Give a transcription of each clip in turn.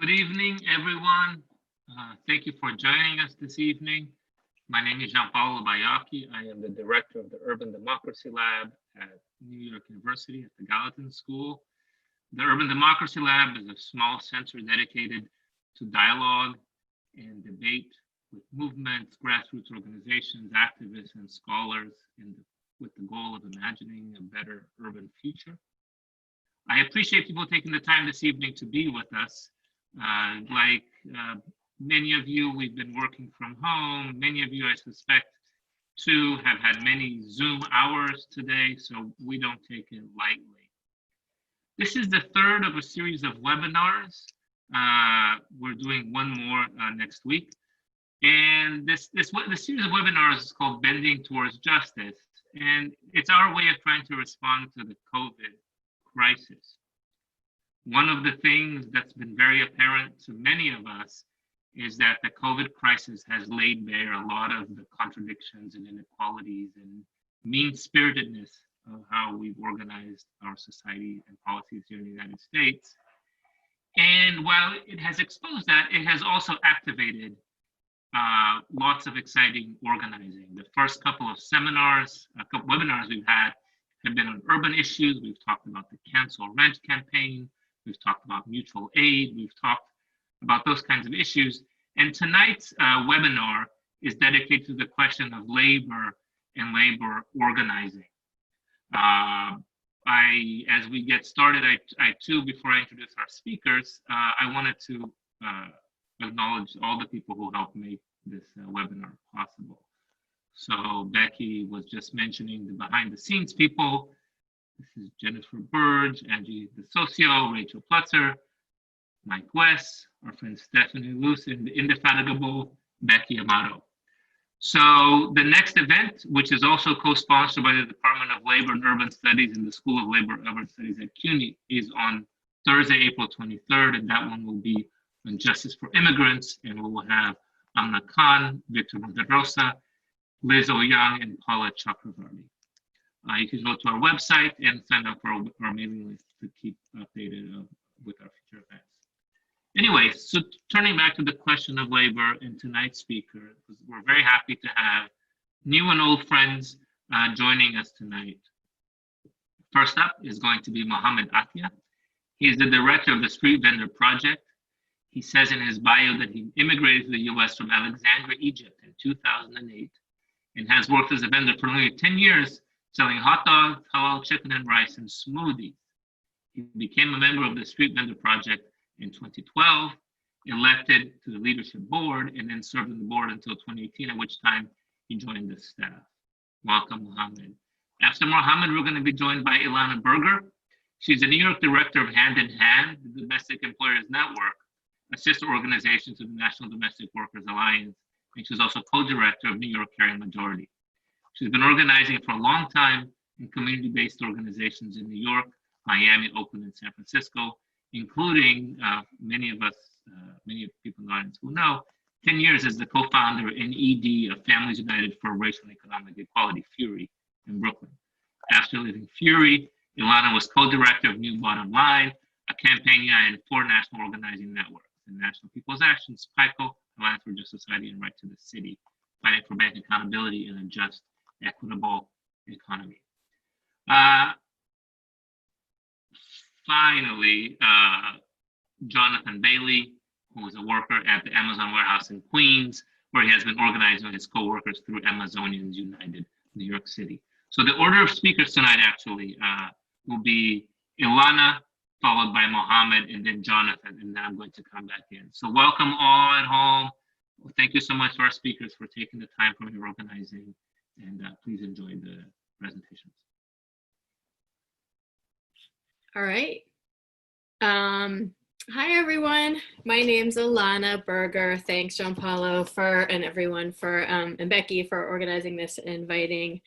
Good evening, everyone. Thank you for joining us this evening. My name is Gianpaolo Baiocchi. I am the director of the Urban Democracy Lab at New York University at the Gallatin School. The Urban Democracy Lab is a small center dedicated to dialogue and debate with movements, grassroots organizations, activists, and scholars with the goal of imagining a better urban future. I appreciate people taking the time this evening to be with us. Like many of you, we've been working from home. Many of you, I suspect, too, have had many Zoom hours today, so we don't take it lightly. This is the third of a series of webinars. We're doing one more next week. And the series of webinars is called Bending Towards Justice. And it's our way of trying to respond to the COVID crisis. One of the things that's been very apparent to many of us is that the COVID crisis has laid bare a lot of the contradictions and inequalities and mean-spiritedness of how we've organized our society and policies here in the United States. And while it has exposed that, it has also activated lots of exciting organizing. The first couple of webinars we've had have been on urban issues. We've talked about the Cancel Rent campaign. We've talked about mutual aid. We've talked about those kinds of issues. And tonight's webinar is dedicated to the question of labor and labor organizing. As we get started, I too, before I introduce our speakers, I wanted to acknowledge all the people who helped make this webinar possible. So Becky was just mentioning the behind the scenes people. This is Jennifer Burge, Angie the Socio, Rachel Plutzer, Mike West, our friend Stephanie Luce, and the indefatigable Becky Amato. So the next event, which is also co-sponsored by the Department of Labor and Urban Studies and the School of Labor and Urban Studies at CUNY, is on Thursday, April 23rd, and that one will be on justice for immigrants, and we will have Amna Khan, Victor Monterosa, Liz Ouyang, and Paula Chakravarti. You can go to our website and sign up for our mailing list to keep updated with our future events. Anyway, so turning back to the question of labor and tonight's speaker, we're very happy to have new and old friends joining us tonight. First up is going to be Mohammed Atia. He is the director of the Street Vendor Project. He says in his bio that he immigrated to the US from Alexandria, Egypt in 2008 and has worked as a vendor for nearly 10 years, selling hot dogs, halal chicken and rice, and smoothies. He became a member of the Street Vendor Project in 2012, elected to the leadership board, and then served on the board until 2018, at which time he joined the staff. Welcome, Mohammed. After Mohammed, we're going to be joined by Alana Berger. She's the New York director of Hand in Hand, the Domestic Employers Network, a sister organization to the National Domestic Workers Alliance, and she's also co-director of New York Caring Majority. She's been organizing for a long time in community-based organizations in New York, Miami, Oakland, and San Francisco, including many people in the audience who know, 10 years as the co-founder and ED of Families United for Racial and Economic Equality, FURY, in Brooklyn. After leaving FURY, Ilana was co-director of New Bottom Line, a campaign united 4 national organizing networks: the National People's Action, PICO, Alliance for Just Society, and Right to the City, fighting for bank accountability and a just, equitable economy. Finally, Jonathan Bailey, who is a worker at the Amazon warehouse in Queens, where he has been organizing with his co-workers through Amazonians United, New York City. So the order of speakers tonight actually will be Ilana, followed by Mohammed, and then Jonathan, and then I'm going to come back in. So welcome all at home. Well, thank you so much to our speakers for taking the time from your organizing, and please enjoy the presentations. All right. Hi, everyone. My name's Alana Berger. Thanks, Gianpaolo, and everyone and Becky for organizing this and inviting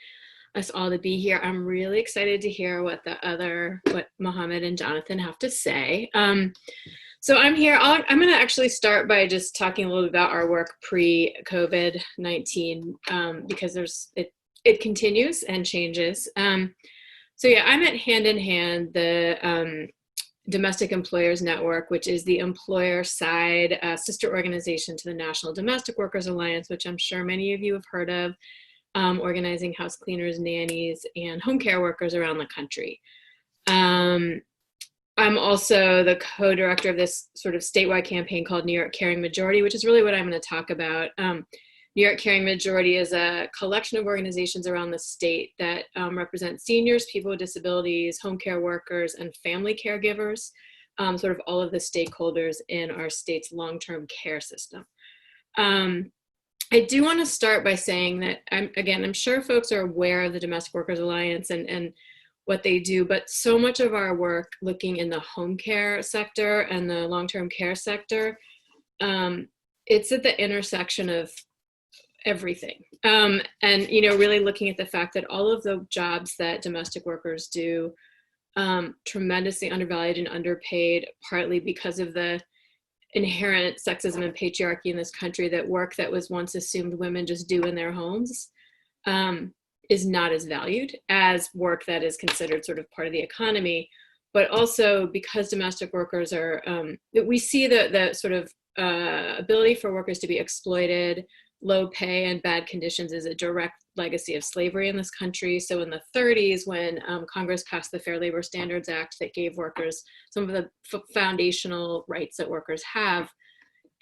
us all to be here. I'm really excited to hear what Mohammed and Jonathan have to say. So I'm here. I'm going to actually start by just talking a little bit about our work pre-COVID-19 because it continues and changes. So yeah, I'm at Hand in Hand, the Domestic Employers Network, which is the employer side sister organization to the National Domestic Workers Alliance, which I'm sure many of you have heard of, organizing house cleaners, nannies, and home care workers around the country. I'm also the co-director of this sort of statewide campaign called New York Caring Majority, which is really what I'm going to talk about. New York Caring Majority is a collection of organizations around the state that represent seniors, people with disabilities, home care workers, and family caregivers, sort of all of the stakeholders in our state's long-term care system. I do want to start by saying that, I'm sure folks are aware of the Domestic Workers Alliance and what they do, but so much of our work looking in the home care sector and the long-term care sector, it's at the intersection of everything. And, really looking at the fact that all of the jobs that domestic workers do, tremendously undervalued and underpaid, partly because of the inherent sexism and patriarchy in this country, that work that was once assumed women just do in their homes, is not as valued as work that is considered sort of part of the economy. But also because domestic workers are, we see the sort of ability for workers to be exploited, low pay and bad conditions is a direct legacy of slavery in this country. So in the 30s, when Congress passed the Fair Labor Standards Act that gave workers some of the foundational rights that workers have,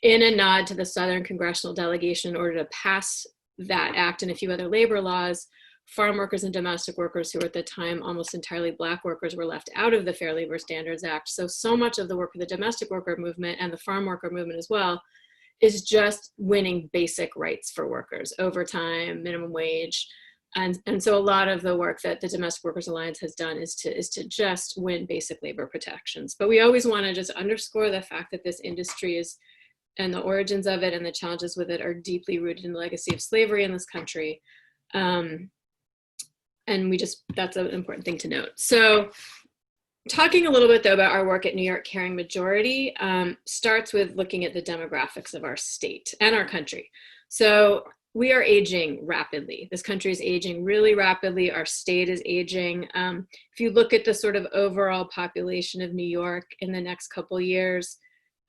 in a nod to the Southern Congressional Delegation in order to pass that act and a few other labor laws, farm workers and domestic workers, who were at the time almost entirely Black workers, were left out of the Fair Labor Standards Act. So much of the work of the domestic worker movement and the farm worker movement as well is just winning basic rights for workers, overtime, minimum wage. And so a lot of the work that the Domestic Workers Alliance has done is to just win basic labor protections. But we always want to just underscore the fact that this industry is, and the origins of it and the challenges with it, are deeply rooted in the legacy of slavery in this country. And that's an important thing to note. So talking a little bit though about our work at New York Caring Majority, starts with looking at the demographics of our state and our country. So we are aging rapidly. This country is aging really rapidly. Our state is aging. If you look at the sort of overall population of New York in the next couple years,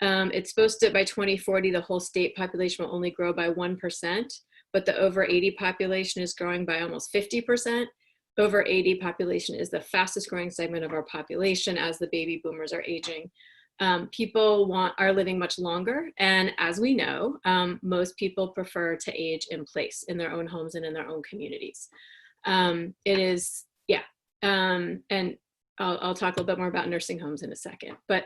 it's supposed to, by 2040, the whole state population will only grow by 1%, but the over 80 population is growing by almost 50%. Over 80 population is the fastest growing segment of our population as the baby boomers are aging. People are living much longer. And as we know, most people prefer to age in place in their own homes and in their own communities. And I'll talk a little bit more about nursing homes in a second. But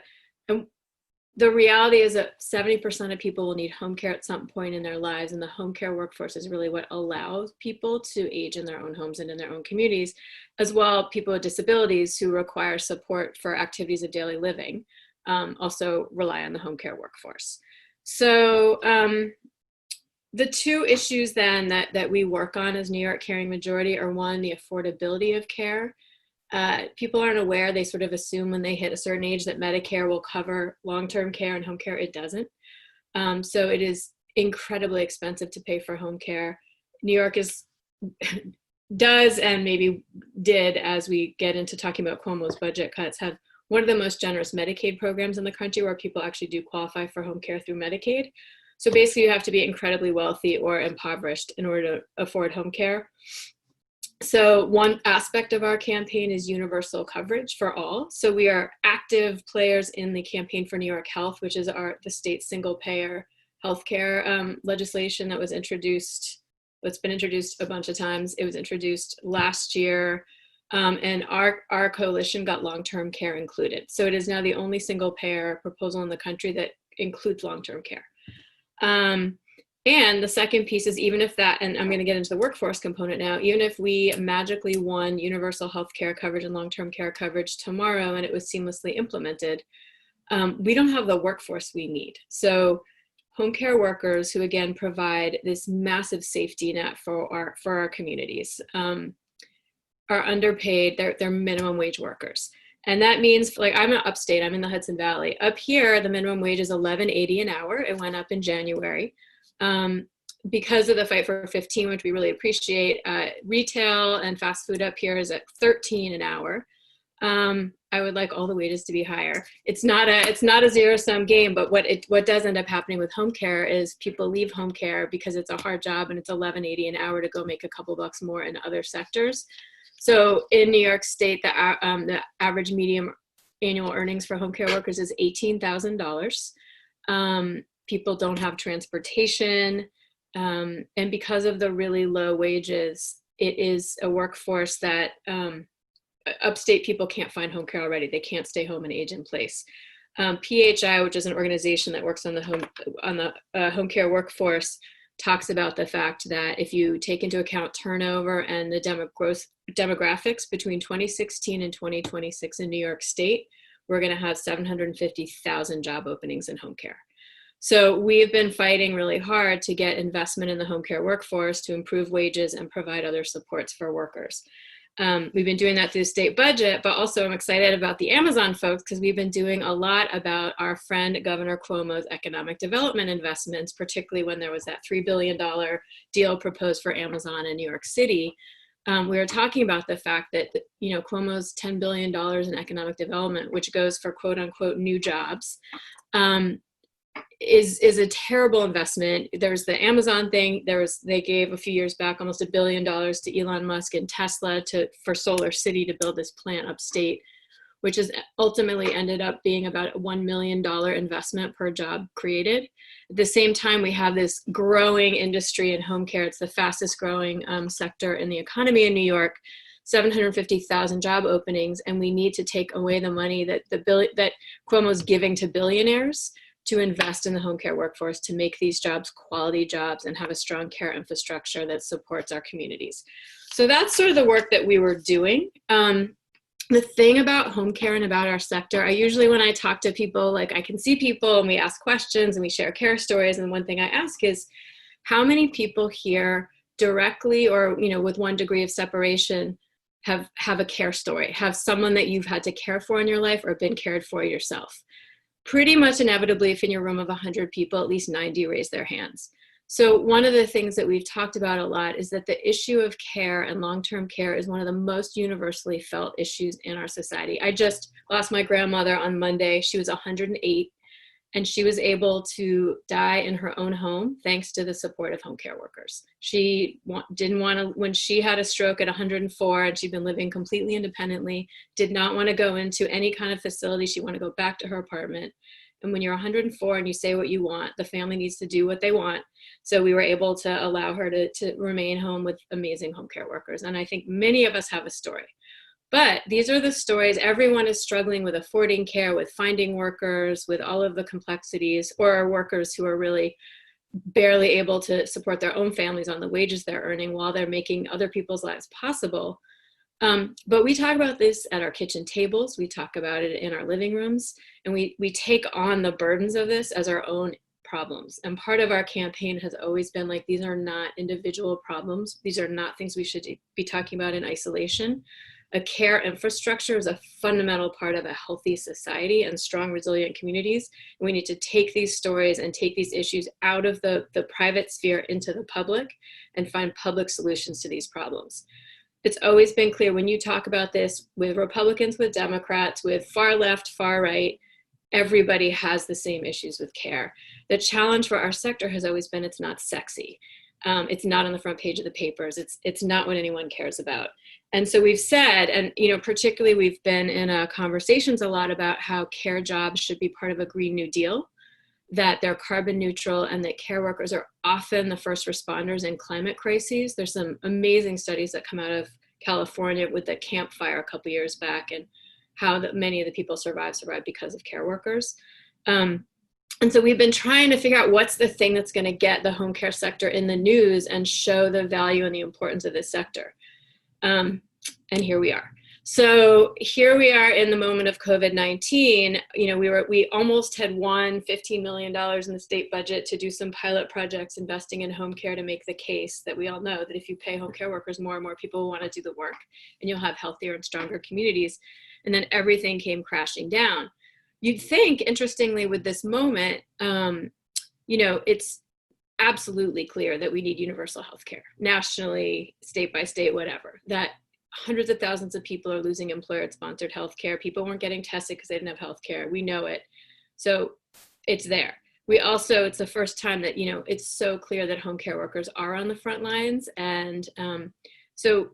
the reality is that 70% of people will need home care at some point in their lives, and the home care workforce is really what allows people to age in their own homes and in their own communities, as well people with disabilities who require support for activities of daily living also rely on the home care workforce. So the two issues then that we work on as New York Caring Majority are, one, the affordability of care. People aren't aware. They sort of assume when they hit a certain age that Medicare will cover long-term care and home care. It doesn't. So it is incredibly expensive to pay for home care. New York does, and maybe did, as we get into talking about Cuomo's budget cuts, have one of the most generous Medicaid programs in the country, where people actually do qualify for home care through Medicaid. So basically you have to be incredibly wealthy or impoverished in order to afford home care. So one aspect of our campaign is universal coverage for all. So we are active players in the Campaign for New York Health, which is the state's single payer healthcare legislation that was introduced. It's been introduced a bunch of times. It was introduced last year, and our coalition got long-term care included. So it is now the only single payer proposal in the country that includes long-term care. And the second piece is, even if that, and I'm going to get into the workforce component now, even if we magically won universal health care coverage and long-term care coverage tomorrow and it was seamlessly implemented, we don't have the workforce we need. So home care workers, who again provide this massive safety net for our communities, are underpaid. They're minimum wage workers. And that means, like, I'm upstate, I'm in the Hudson Valley. Up here, the minimum wage is $11.80 an hour. It went up in January. Because of the Fight for 15, which we really appreciate, retail and fast food up here is at $13 an hour. I would like all the wages to be higher. It's not a zero-sum game, but what does end up happening with home care is people leave home care because it's a hard job and it's $11.80 an hour to go make a couple bucks more in other sectors. So in New York State, the average median annual earnings for home care workers is $18,000. People don't have transportation, and because of the really low wages, it is a workforce that upstate people can't find home care already. They can't stay home and age in place. PHI, which is an organization that works on the home care workforce, talks about the fact that if you take into account turnover and the demographics between 2016 and 2026 in New York State, we're going to have 750,000 job openings in home care. So we have been fighting really hard to get investment in the home care workforce to improve wages and provide other supports for workers. We've been doing that through the state budget, but also I'm excited about the Amazon folks because we've been doing a lot about our friend Governor Cuomo's economic development investments, particularly when there was that $3 billion deal proposed for Amazon in New York City. We were talking about the fact that, Cuomo's $10 billion in economic development, which goes for quote unquote new jobs, is a terrible investment. There's the Amazon thing. They gave a few years back almost $1 billion to Elon Musk and Tesla for Solar City to build this plant upstate, which has ultimately ended up being about a $1 million investment per job created. At the same time, we have this growing industry in home care. It's the fastest growing sector in the economy in New York, 750,000 job openings, and we need to take away the money that Cuomo's giving to billionaires to invest in the home care workforce, to make these jobs quality jobs and have a strong care infrastructure that supports our communities. So that's sort of the work that we were doing. The thing about home care and about our sector, I usually, when I talk to people, like I can see people and we ask questions and we share care stories. And one thing I ask is, how many people here directly or, with one degree of separation have a care story, have someone that you've had to care for in your life or been cared for yourself? Pretty much inevitably, if in your room of 100 people, at least 90 raise their hands. So one of the things that we've talked about a lot is that the issue of care and long-term care is one of the most universally felt issues in our society. I just lost my grandmother on Monday. She was 108, and she was able to die in her own home thanks to the support of home care workers. She didn't want to, when she had a stroke at 104 and she'd been living completely independently, did not want to go into any kind of facility. She wanted to go back to her apartment. And when you're 104 and you say what you want, the family needs to do what they want. So we were able to allow her to remain home with amazing home care workers. And I think many of us have a story. But these are the stories. Everyone is struggling with affording care, with finding workers, with all of the complexities, or are workers who are really barely able to support their own families on the wages they're earning while they're making other people's lives possible. But we talk about this at our kitchen tables. We talk about it in our living rooms, and we take on the burdens of this as our own problems. And part of our campaign has always been like, these are not individual problems. These are not things we should be talking about in isolation. A care infrastructure is a fundamental part of a healthy society and strong, resilient communities. We need to take these stories and take these issues out of the private sphere into the public and find public solutions to these problems. It's always been clear when you talk about this with Republicans, with Democrats, with far left, far right, everybody has the same issues with care. The challenge for our sector has always been it's not sexy. It's not on the front page of the papers. It's not what anyone cares about. And so we've said, and particularly we've been in conversations a lot about how care jobs should be part of a Green New Deal, that they're carbon neutral, and that care workers are often the first responders in climate crises. There's some amazing studies that come out of California with the Camp Fire a couple years back, and how that many of the people survived because of care workers. And so we've been trying to figure out what's the thing that's going to get the home care sector in the news and show the value and the importance of this sector. And here we are. So here we are in the moment of COVID-19. We almost had won $15 million in the state budget to do some pilot projects investing in home care to make the case that we all know that if you pay home care workers more and more people will want to do the work, and you'll have healthier and stronger communities. And then everything came crashing down. You'd think, interestingly, with this moment, it's absolutely clear that we need universal health care, nationally, state by state, whatever. That hundreds of thousands of people are losing employer-sponsored healthcare. People weren't getting tested because they didn't have healthcare. We know it. So it's there. We also, it's the first time that, you know, it's so clear that home care workers are on the front lines. And so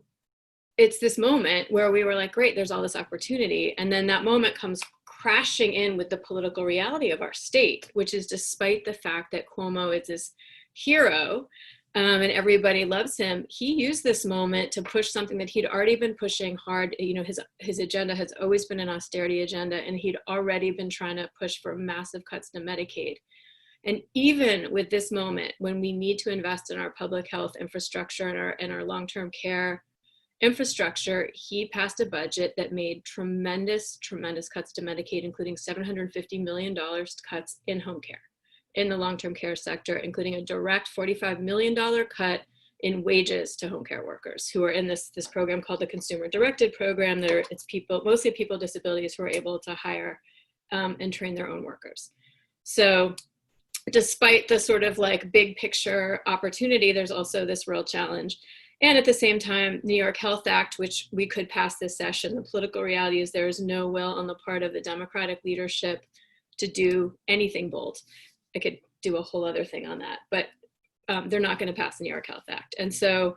it's this moment where we were like, great, there's all this opportunity. And then that moment comes crashing in with the political reality of our state, which is despite the fact that Cuomo is this hero and everybody loves him, he used this moment to push something that he'd already been pushing hard. You know, his agenda has always been an austerity agenda, and he'd already been trying to push for massive cuts to Medicaid. And even with this moment, when we need to invest in our public health infrastructure and our long-term care infrastructure, he passed a budget that made tremendous cuts to Medicaid, including $750 million cuts in home care, in the long-term care sector, including a direct $45 million cut in wages to home care workers who are in this program called the Consumer Directed Program. It's people, mostly people with disabilities, who are able to hire and train their own workers. So despite the sort of like big picture opportunity, there's also this real challenge. And at the same time, New York Health Act, which we could pass this session, the political reality is there is no will on the part of the Democratic leadership to do anything bold. I could do a whole other thing on that, but they're not going to pass the New York Health Act. And so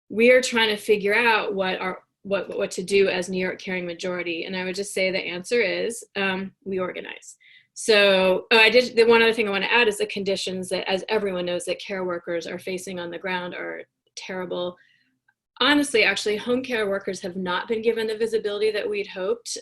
we are trying to figure out what to do as New York Caring Majority. And I would just say the answer is we organize. So the one other thing I want to add is the conditions that, as everyone knows, that care workers are facing on the ground are terrible. Honestly, actually, home care workers have not been given the visibility that we'd hoped.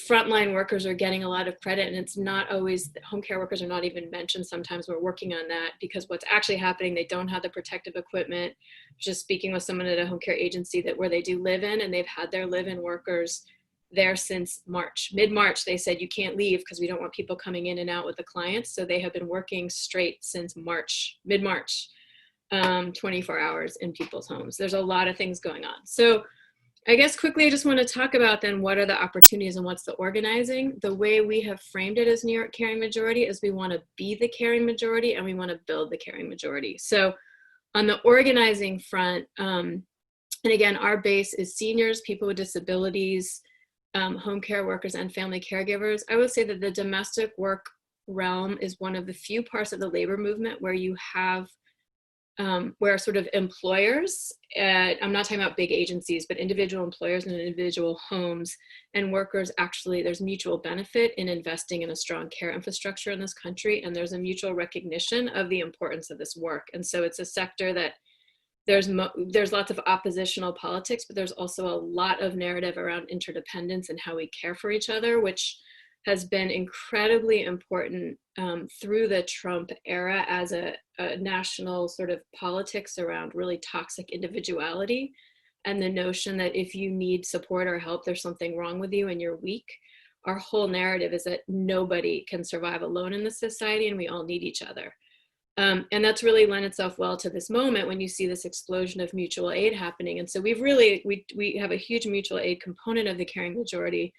Frontline workers are getting a lot of credit, and it's not always, home care workers are not even mentioned. Sometimes we're working on that because what's actually happening, they don't have the protective equipment. Just speaking with someone at a home care agency where they do live-in, and they've had their live-in workers there since March. Mid-March, they said, you can't leave because we don't want people coming in and out with the clients. So they have been working straight since mid-March, 24 hours in people's homes. There's a lot of things going on. So I guess quickly, I just want to talk about then what are the opportunities and what's the organizing. The way we have framed it as New York Caring Majority is we want to be the caring majority and we want to build the caring majority. So on the organizing front, and again, our base is seniors, people with disabilities, home care workers, and family caregivers. I would say that the domestic work realm is one of the few parts of the labor movement where you have where sort of employers, I'm not talking about big agencies, but individual employers and individual homes and workers, actually there's mutual benefit in investing in a strong care infrastructure in this country, and there's a mutual recognition of the importance of this work. And so it's a sector that there's lots of oppositional politics, but there's also a lot of narrative around interdependence and how we care for each other, which has been incredibly important through the Trump era as a national sort of politics around really toxic individuality and the notion that if you need support or help, there's something wrong with you and you're weak. Our whole narrative is that nobody can survive alone in this society and we all need each other. And that's really lent itself well to this moment when you see this explosion of mutual aid happening. And so we have a huge mutual aid component of the caring majority,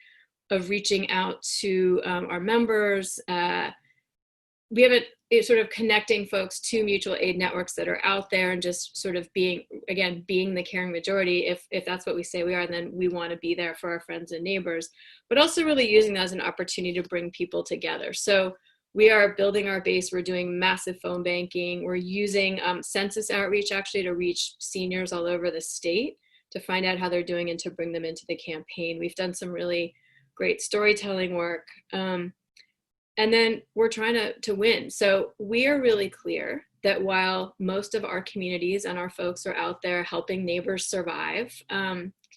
of reaching out to our members. We have it sort of connecting folks to mutual aid networks that are out there and just sort of being the caring majority. If that's what we say we are, then we want to be there for our friends and neighbors, but also really using that as an opportunity to bring people together. So we are building our base. We're doing massive phone banking. We're using census outreach actually to reach seniors all over the state to find out how they're doing and to bring them into the campaign. We've done some really great storytelling work. And then we're trying to win. So we are really clear that while most of our communities and our folks are out there helping neighbors survive,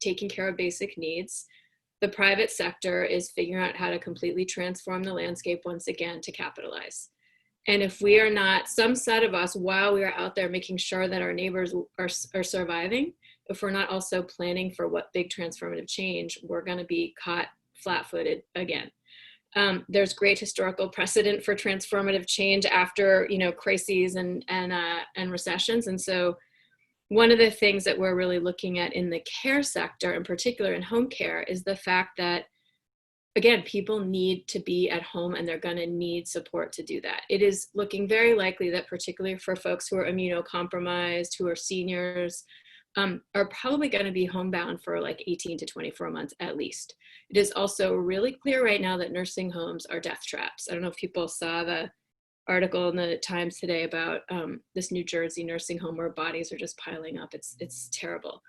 taking care of basic needs, the private sector is figuring out how to completely transform the landscape once again to capitalize. And if we are not, some set of us, while we are out there making sure that our neighbors are surviving, if we're not also planning for what big transformative change, we're going to be caught flat-footed again. There's great historical precedent for transformative change after, crises and recessions. And so one of the things that we're really looking at in the care sector, in particular in home care, is the fact that, again, people need to be at home and they're going to need support to do that. It is looking very likely that particularly for folks who are immunocompromised, who are seniors, are probably going to be homebound for like 18 to 24 months at least. It is also really clear right now that nursing homes are death traps. I don't know if people saw the article in the Times today about this New Jersey nursing home where bodies are just piling up. It's terrible.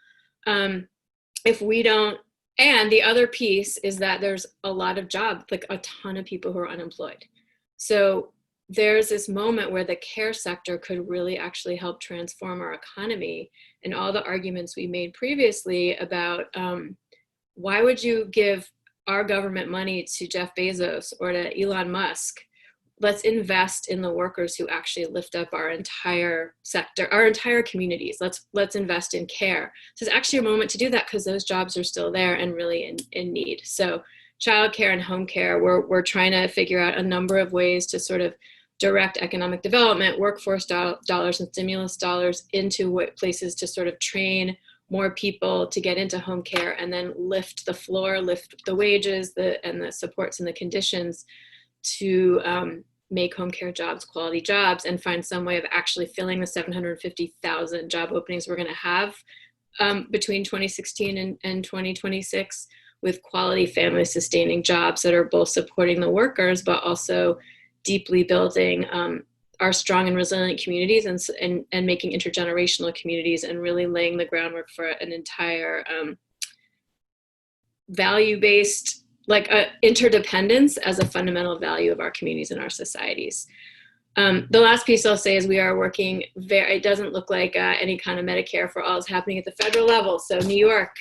If we don't, and the other piece is that there's a lot of jobs, like a ton of people who are unemployed. So there's this moment where the care sector could really actually help transform our economy, and all the arguments we made previously about why would you give our government money to Jeff Bezos or to Elon Musk? Let's invest in the workers who actually lift up our entire sector, our entire communities. Let's invest in care. So it's actually a moment to do that because those jobs are still there and really in need. So childcare and home care, we're trying to figure out a number of ways to sort of direct economic development, workforce dollars and stimulus dollars into places to sort of train more people to get into home care, and then lift the floor, lift the wages, and the supports and the conditions to make home care jobs quality jobs, and find some way of actually filling the 750,000 job openings we're going to have between 2016 and 2026 with quality family sustaining jobs that are both supporting the workers but also deeply building our strong and resilient communities and making intergenerational communities, and really laying the groundwork for an entire value-based, like interdependence as a fundamental value of our communities and our societies. The last piece I'll say is we are working it doesn't look like any kind of Medicare for all is happening at the federal level. So New York,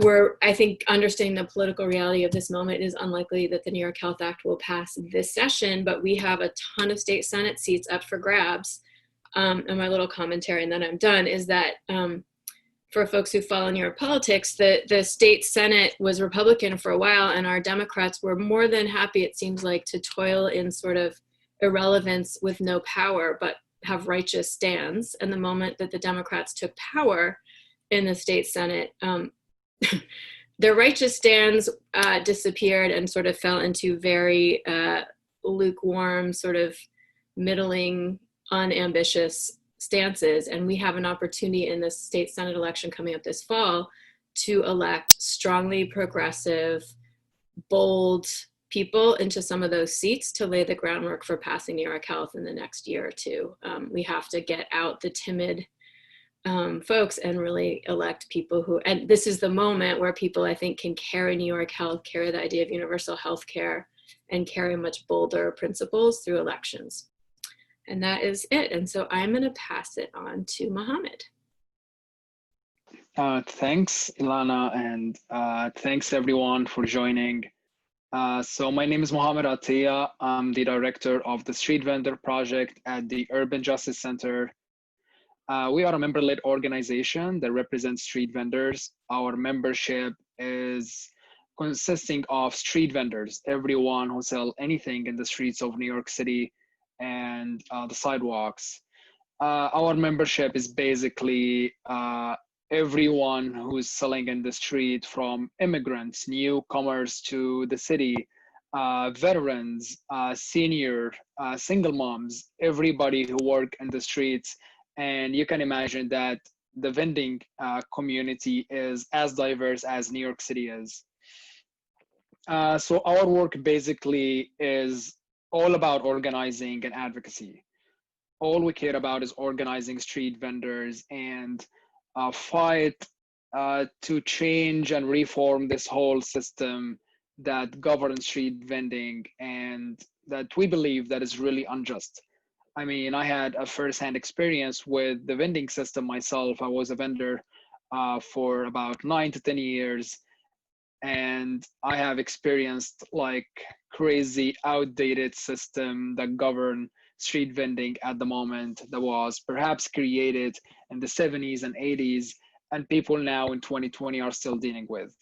we're, I think, understanding the political reality of this moment, it is unlikely that the New York Health Act will pass this session, but we have a ton of state Senate seats up for grabs. And my little commentary, and then I'm done, is that for folks who follow New York politics, the state Senate was Republican for a while, and our Democrats were more than happy, it seems like, to toil in sort of irrelevance with no power, but have righteous stands. And the moment that the Democrats took power in the state Senate, their righteous stands disappeared and sort of fell into very lukewarm, sort of middling, unambitious stances. And we have an opportunity in the state Senate election coming up this fall to elect strongly progressive, bold people into some of those seats to lay the groundwork for passing New York Health in the next year or two. We have to get out the timid folks and really elect people who, and this is the moment where people, I think, can carry New York Health, carry the idea of universal health care, and carry much bolder principles through elections. And that is it. And so I'm going to pass it on to Mohammed. Thanks, Ilana, and thanks everyone for joining. So my name is Mohammed Atiyah. I'm the director of the Street Vendor Project at the Urban Justice Center. We are a member-led organization that represents street vendors. Our membership is consisting of street vendors, everyone who sell anything in the streets of New York City and the sidewalks. Our membership is basically everyone who's selling in the street, from immigrants, newcomers to the city, veterans, senior, single moms, everybody who work in the streets. And you can imagine that the vending community is as diverse as New York City is. So our work basically is all about organizing and advocacy. All we care about is organizing street vendors and fight to change and reform this whole system that governs street vending, and that we believe that is really unjust. I mean, I had a first-hand experience with the vending system myself. I was a vendor for about 9 to 10 years, and I have experienced like crazy outdated system that govern street vending at the moment, that was perhaps created in the 70s and 80s, and people now in 2020 are still dealing with.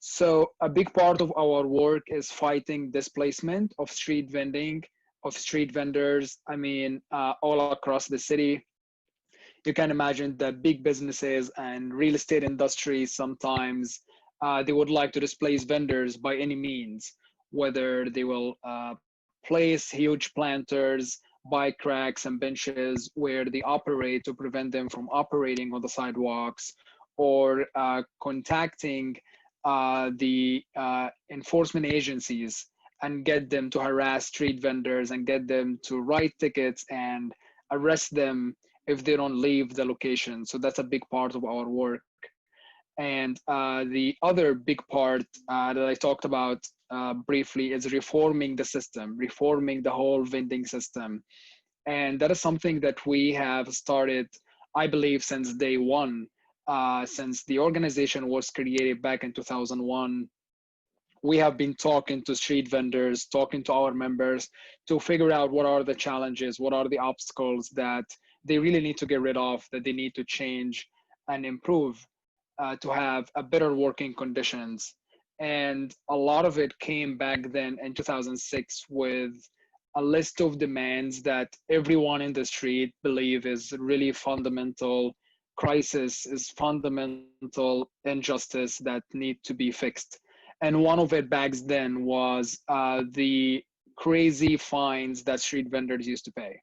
So a big part of our work is fighting displacement of street vending, of street vendors, I mean, all across the city. You can imagine that big businesses and real estate industries sometimes they would like to displace vendors by any means, whether they will place huge planters bike racks and benches where they operate to prevent them from operating on the sidewalks, or contacting the enforcement agencies and get them to harass street vendors and get them to write tickets and arrest them if they don't leave the location. So that's a big part of our work. And the other big part that I talked about briefly is reforming the system, reforming the whole vending system. And that is something that we have started, I believe, since day one. Since the organization was created back in 2001, we have been talking to street vendors, talking to our members to figure out what are the challenges, what are the obstacles that they really need to get rid of, that they need to change and improve to have a better working conditions. And a lot of it came back then in 2006 with a list of demands that everyone in the street believe is really fundamental crisis, is fundamental injustice that need to be fixed. And one of it back then was the crazy fines that street vendors used to pay.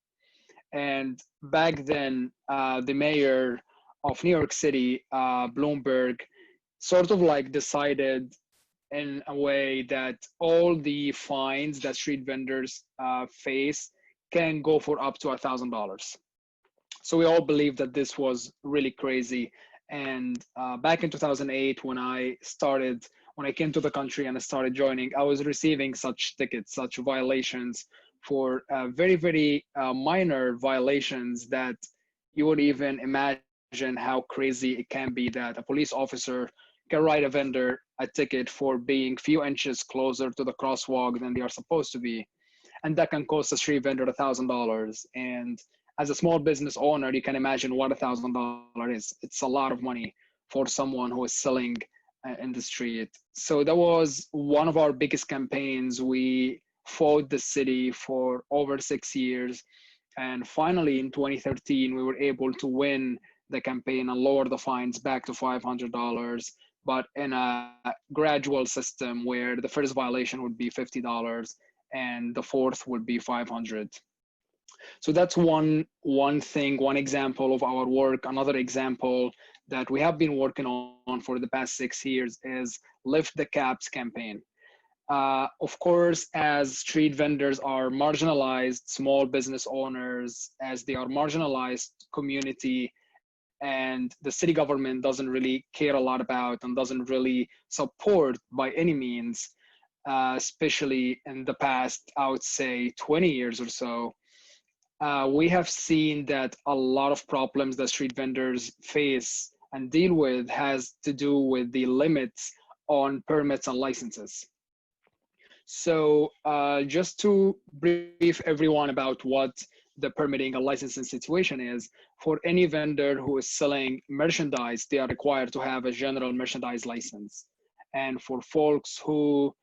And back then, the mayor of New York City, Bloomberg, sort of like decided in a way that all the fines that street vendors face can go for up to $1,000. So we all believe that this was really crazy. And back in 2008, when I came to the country and I started joining, I was receiving such tickets, such violations for very, very minor violations that you would even imagine how crazy it can be that a police officer can write a vendor a ticket for being few inches closer to the crosswalk than they are supposed to be. And that can cost a street vendor $1,000. And as a small business owner, you can imagine what $1,000 is. It's a lot of money for someone who is selling in the street. So that was one of our biggest campaigns. We fought the city for over 6 years. And finally, in 2013, we were able to win the campaign and lower the fines back to $500, but in a gradual system where the first violation would be $50 and the fourth would be $500. So that's one thing, one example of our work. Another example that we have been working on for the past 6 years is Lift the Caps campaign. Of course, as street vendors are marginalized, small business owners, as they are marginalized community, and the city government doesn't really care a lot about and doesn't really support by any means, especially in the past, I would say 20 years or so, we have seen that a lot of problems that street vendors face and deal with has to do with the limits on permits and licenses. So just to brief everyone about what the permitting and licensing situation is, for any vendor who is selling merchandise, they are required to have a general merchandise license. And for folks who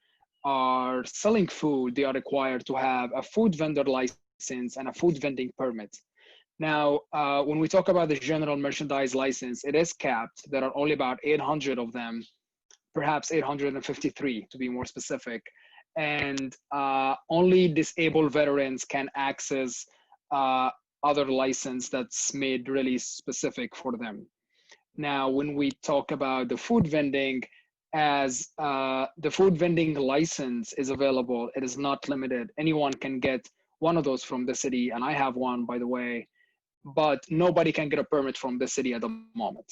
are selling food, they are required to have a food vendor license and a food vending permit. Now, when we talk about the general merchandise license, it is capped. There are only about 800 of them, perhaps 853 to be more specific. And only disabled veterans can access other license that's made really specific for them. Now, when we talk about the food vending, as the food vending license is available, it is not limited. Anyone can get one of those from the city, and I have one, by the way, but nobody can get a permit from the city at the moment.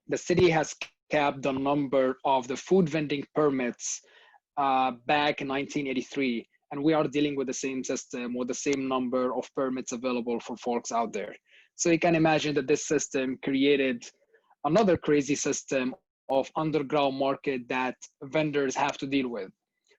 The city has capped the number of the food vending permits back in 1983, and we are dealing with the same system with the same number of permits available for folks out there. So you can imagine that this system created another crazy system of underground market that vendors have to deal with.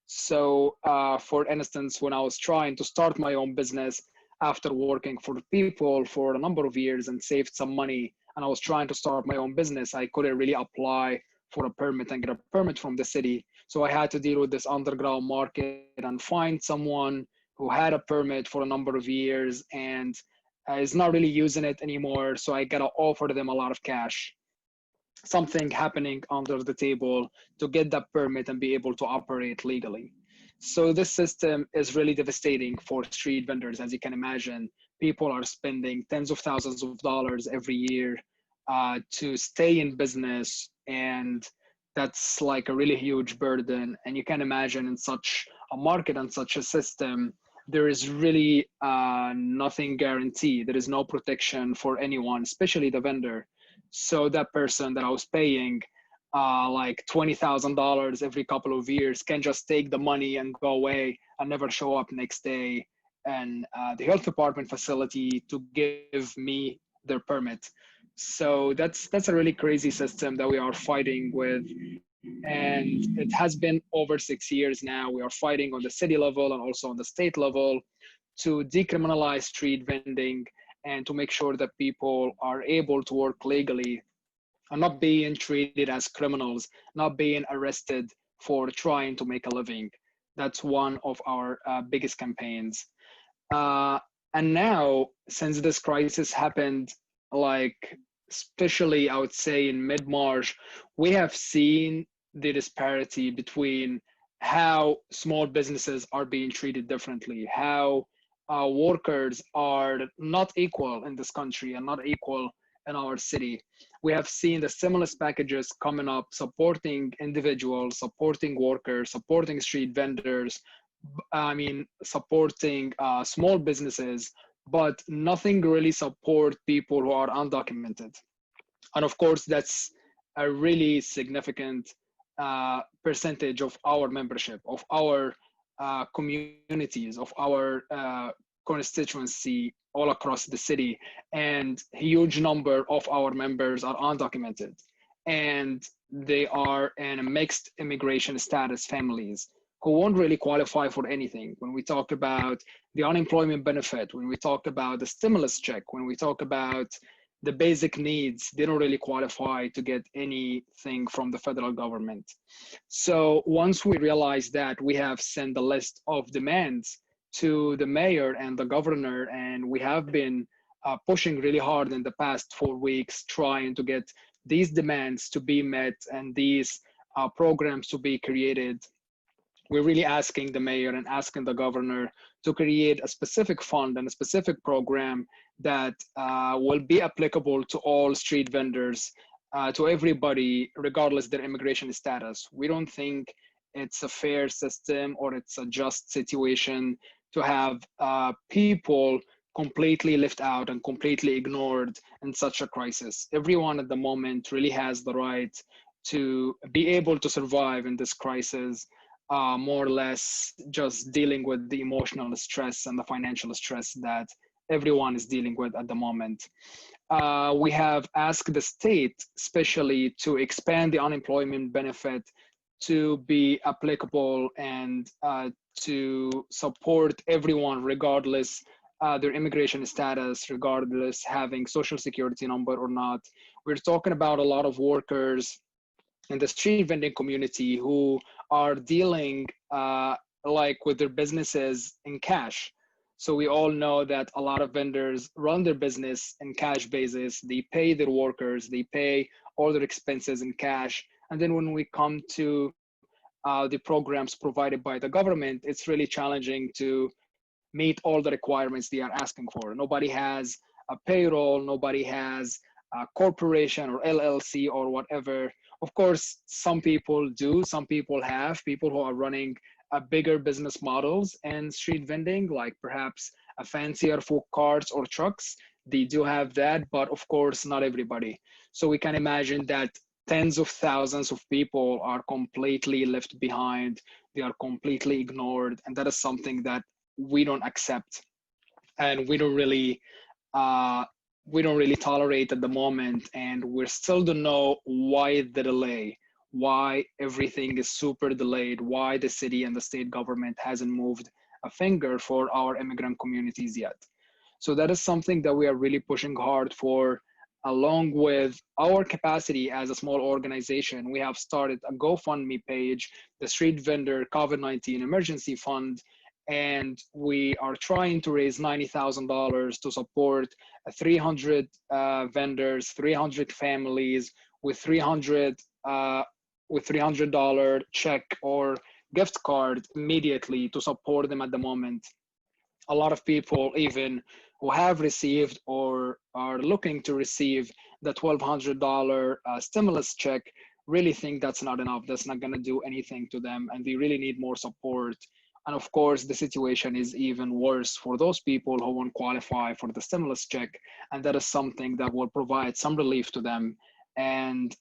So for instance, when I was trying to start my own business after working for people for a number of years and saved some money, and I was trying to start my own business, I couldn't really apply for a permit and get a permit from the city. So I had to deal with this underground market and find someone who had a permit for a number of years and is not really using it anymore. So I gotta offer them a lot of cash, something happening under the table to get that permit and be able to operate legally. So this system is really devastating for street vendors. As you can imagine, people are spending tens of thousands of dollars every year to stay in business, and that's like a really huge burden. And you can imagine in such a market and such a system, there is really nothing guaranteed. There is no protection for anyone, especially the vendor. So that person that I was paying like $20,000 every couple of years can just take the money and go away and never show up next day, and the health department facility to give me their permit. So that's a really crazy system that we are fighting with, and it has been over 6 years now. We are fighting on the city level and also on the state level to decriminalize street vending and to make sure that people are able to work legally and not being treated as criminals, not being arrested for trying to make a living. That's one of our biggest campaigns. Uh, and now, since this crisis happened, like especially I would say in mid-March, we have seen the disparity between how small businesses are being treated differently, how workers are not equal in this country and not equal in our city. We have seen the stimulus packages coming up, supporting individuals, supporting workers, supporting street vendors, I mean, supporting small businesses, but nothing really support people who are undocumented. And of course, that's a really significant percentage of our membership, of our communities, of our constituency all across the city. And a huge number of our members are undocumented. And they are in mixed immigration status families who won't really qualify for anything. When we talk about the unemployment benefit, when we talk about the stimulus check, when we talk about the basic needs, they don't really qualify to get anything from the federal government. So once we realize that, we have sent a list of demands to the mayor and the governor, and we have been pushing really hard in the past 4 weeks, trying to get these demands to be met and these programs to be created. We're really asking the mayor and asking the governor to create a specific fund and a specific program that will be applicable to all street vendors, to everybody, regardless their immigration status. We don't think it's a fair system or it's a just situation to have people completely left out and completely ignored in such a crisis. Everyone at the moment really has the right to be able to survive in this crisis, more or less just dealing with the emotional stress and the financial stress that everyone is dealing with at the moment. We have asked the state, especially, to expand the unemployment benefit to be applicable and to support everyone, regardless their immigration status, regardless having social security number or not. We're talking about a lot of workers in the street vending community who are dealing like with their businesses in cash. So we all know that a lot of vendors run their business in cash basis. They pay their workers, they pay all their expenses in cash. And then when we come to the programs provided by the government, it's really challenging to meet all the requirements they are asking for. Nobody has a payroll, nobody has a corporation or LLC or whatever. Of course, some people do, some people have, people who are running bigger business models and street vending, like perhaps a fancier food carts or trucks. They do have that, but of course, not everybody. So we can imagine that tens of thousands of people are completely left behind. They are completely ignored. And that is something that we don't accept. And we don't really tolerate at the moment. And we still don't know why the delay, why everything is super delayed, why the city and the state government hasn't moved a finger for our immigrant communities yet. So that is something that we are really pushing hard for. Along with our capacity as a small organization, we have started a GoFundMe page, the Street Vendor COVID-19 Emergency Fund, and we are trying to raise $90,000 to support 300 vendors, 300 families with $300 check or gift card immediately to support them at the moment. A lot of people, even who have received or are looking to receive the $1,200 stimulus check, really think that's not enough. That's not going to do anything to them, and they really need more support. And of course, the situation is even worse for those people who won't qualify for the stimulus check, and that is something that will provide some relief to them. And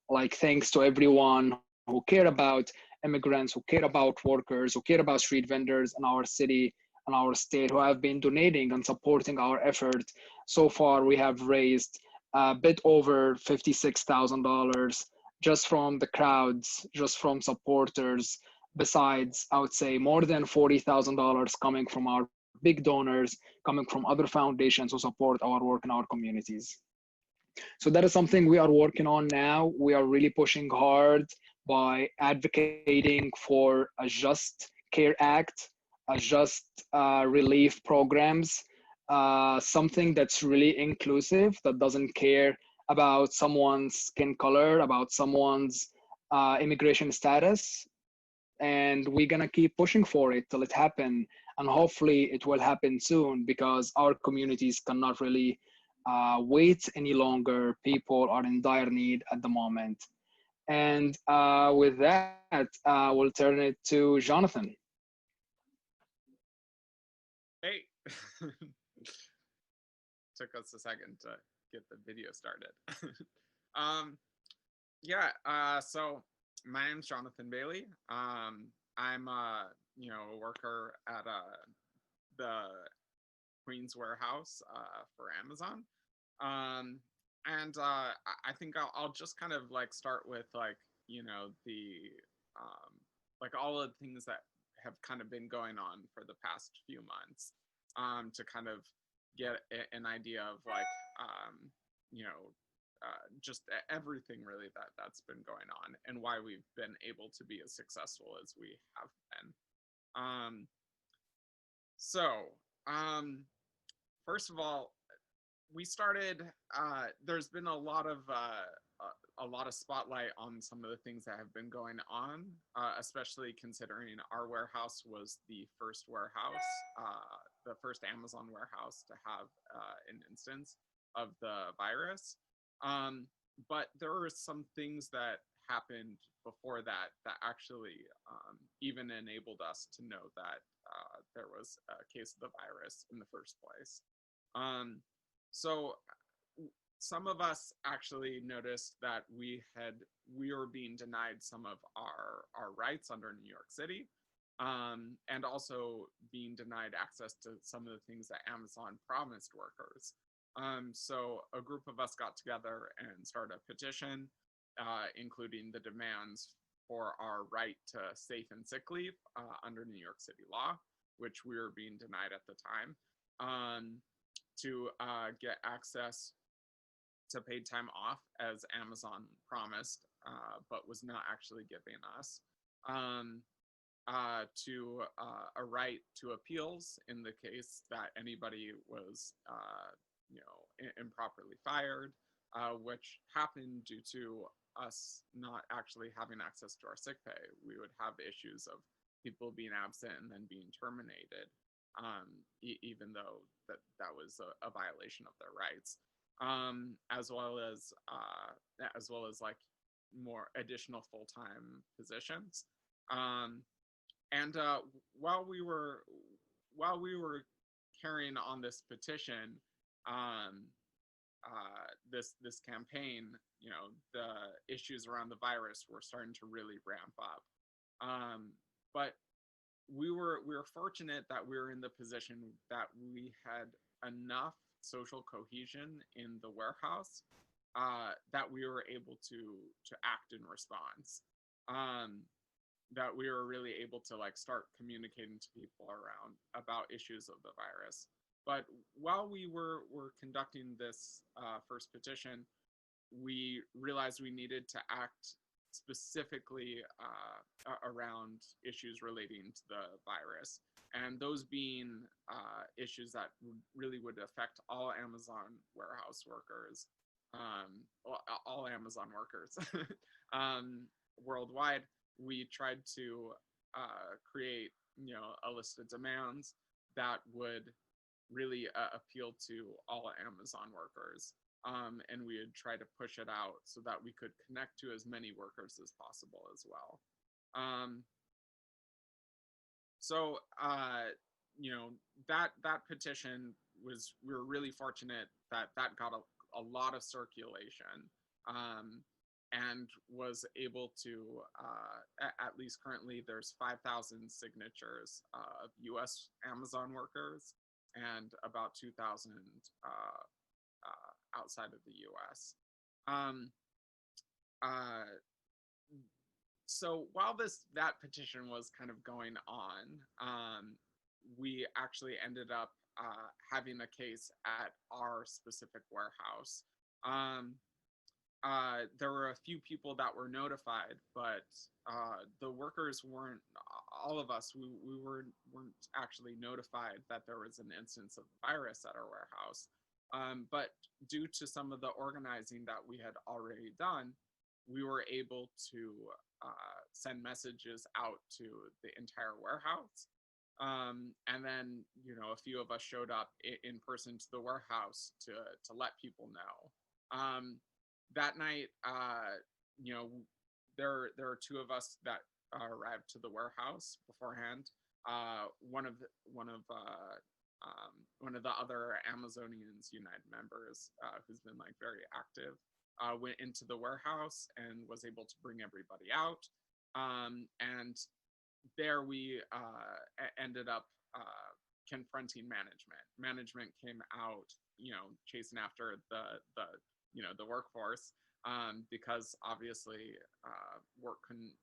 like, thanks to everyone who care about immigrants, who care about workers, who care about street vendors in our city and our state, who have been donating and supporting our effort. So far, we have raised a bit over $56,000 just from the crowds, just from supporters. Besides, I would say more than $40,000 coming from our big donors, coming from other foundations who support our work in our communities. So that is something we are working on now. We are really pushing hard by advocating for a Just Care Act, a just relief programs, something that's really inclusive, that doesn't care about someone's skin color, about someone's immigration status. And we're gonna keep pushing for it till it happen. And hopefully it will happen soon, because our communities cannot really wait any longer. People are in dire need at the moment. And with that, we'll turn it to Jonathan. Hey, took us a second to get the video started. So my name's Jonathan Bailey. I'm a worker at the Queens warehouse for Amazon. And I think I'll just kind of like start with like the like all of the things that have kind of been going on for the past few months, to kind of get an idea of like just everything really that's been going on and why we've been able to be as successful as we have been. First of all, we started. There's been a lot of spotlight on some of the things that have been going on, especially considering our warehouse was the first warehouse, the first Amazon warehouse to have an instance of the virus. But there were some things that happened before that actually even enabled us to know that there was a case of the virus in the first place. So some of us actually noticed that we were being denied some of our rights under New York City, and also being denied access to some of the things that Amazon promised workers. So a group of us got together and started a petition, including the demands for our right to safe and sick leave under New York City law, which we were being denied at the time, to get access to paid time off as Amazon promised, but was not actually giving us, to a right to appeals in the case that anybody was improperly fired, which happened due to us not actually having access to our sick pay. We would have issues of people being absent and then being terminated, even though that was a violation of their rights, as well as like more additional full-time positions. And while we were carrying on this petition, this campaign, the issues around the virus were starting to really ramp up. But we were fortunate that we were in the position that we had enough social cohesion in the warehouse that we were able to act in response. That we were really able to like start communicating to people around about issues of the virus. But while we were conducting this first petition, we realized we needed to act specifically around issues relating to the virus, and those being issues that really would affect all Amazon warehouse workers, all Amazon workers worldwide, we tried to create, a list of demands that would really appeal to all Amazon workers. And we would try to push it out so that we could connect to as many workers as possible as well. So that petition we were really fortunate that got a lot of circulation, and was able to, at least currently, there's 5,000 signatures of U.S. Amazon workers and about 2,000 outside of the U.S. So while that petition was kind of going on, we actually ended up having a case at our specific warehouse. There were a few people that were notified, but the workers weren't. All of us, we weren't actually notified that there was an instance of the virus at our warehouse. But due to some of the organizing that we had already done, we were able to send messages out to the entire warehouse. And then, a few of us showed up in person to the warehouse to let people know. That night, there are two of us that arrived to the warehouse beforehand. One of the other Amazonians United members, who's been very active, went into the warehouse and was able to bring everybody out. And there we ended up confronting management. Management came out, chasing after the workforce, because obviously work couldn't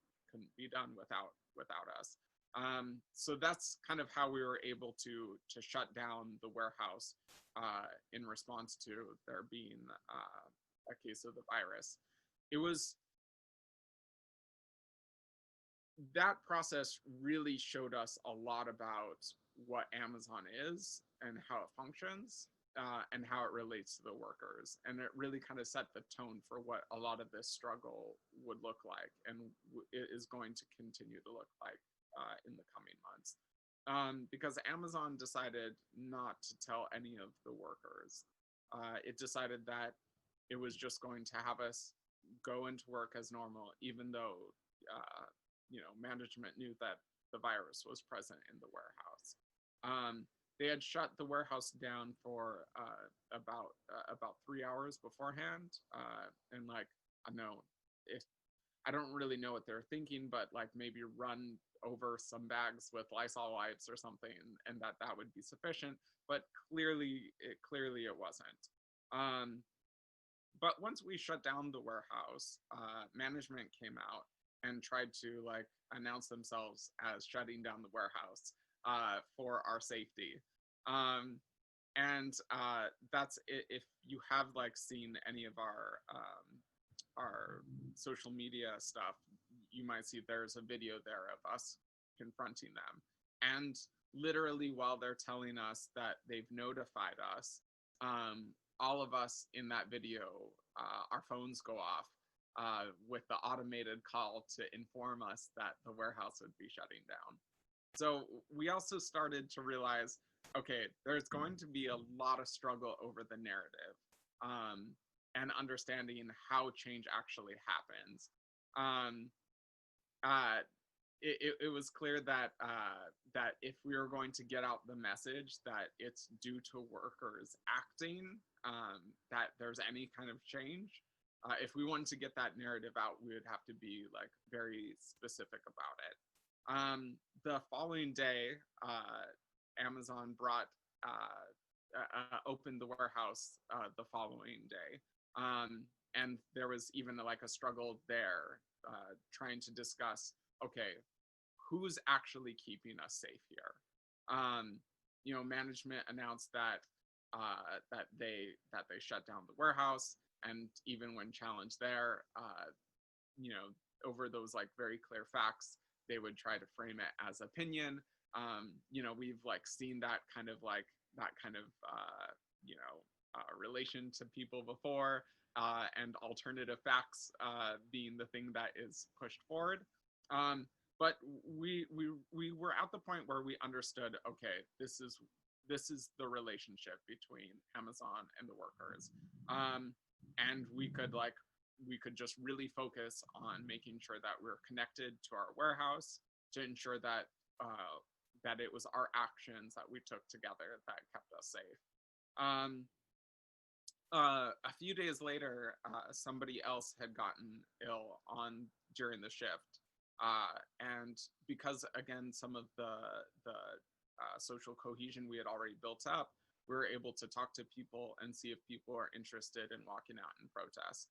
be done without us. So that's kind of how we were able to shut down the warehouse in response to there being a case of the virus. That process really showed us a lot about what Amazon is and how it functions, and how it relates to the workers. And it really kind of set the tone for what a lot of this struggle would look like, and it is going to continue to look like in the coming months. Because Amazon decided not to tell any of the workers. It decided that it was just going to have us go into work as normal, even though management knew that the virus was present in the warehouse. They had shut the warehouse down for about 3 hours beforehand, and I don't really know what they're thinking, but maybe run over some bags with Lysol wipes or something, and that would be sufficient. But clearly it wasn't. But once we shut down the warehouse, management came out and tried to announce themselves as shutting down the warehouse for our safety. And that's it. If you have seen any of our social media stuff, you might see there's a video there of us confronting them. And literally while they're telling us that they've notified us, all of us in that video, our phones go off with the automated call to inform us that the warehouse would be shutting down. So we also started to realize, okay, there's going to be a lot of struggle over the narrative, and understanding how change actually happens. It was clear that if we were going to get out the message that it's due to workers acting, that there's any kind of change, if we wanted to get that narrative out, we would have to be very specific about it. The following day, Amazon opened the warehouse the following day, and there was even a struggle there, trying to discuss, okay, who's actually keeping us safe here? Management announced that they shut down the warehouse, and even when challenged there, over those very clear facts, they would try to frame it as opinion. We've seen that kind of relation to people before, and alternative facts being the thing that is pushed forward. But we were at the point where we understood, okay, this is the relationship between Amazon and the workers, and we could just really focus on making sure that we're connected to our warehouse to ensure that that it was our actions that we took together that kept us safe. A few days later, somebody else had gotten ill during the shift, and because again some of the social cohesion we had already built up, we were able to talk to people and see if people are interested in walking out and protest.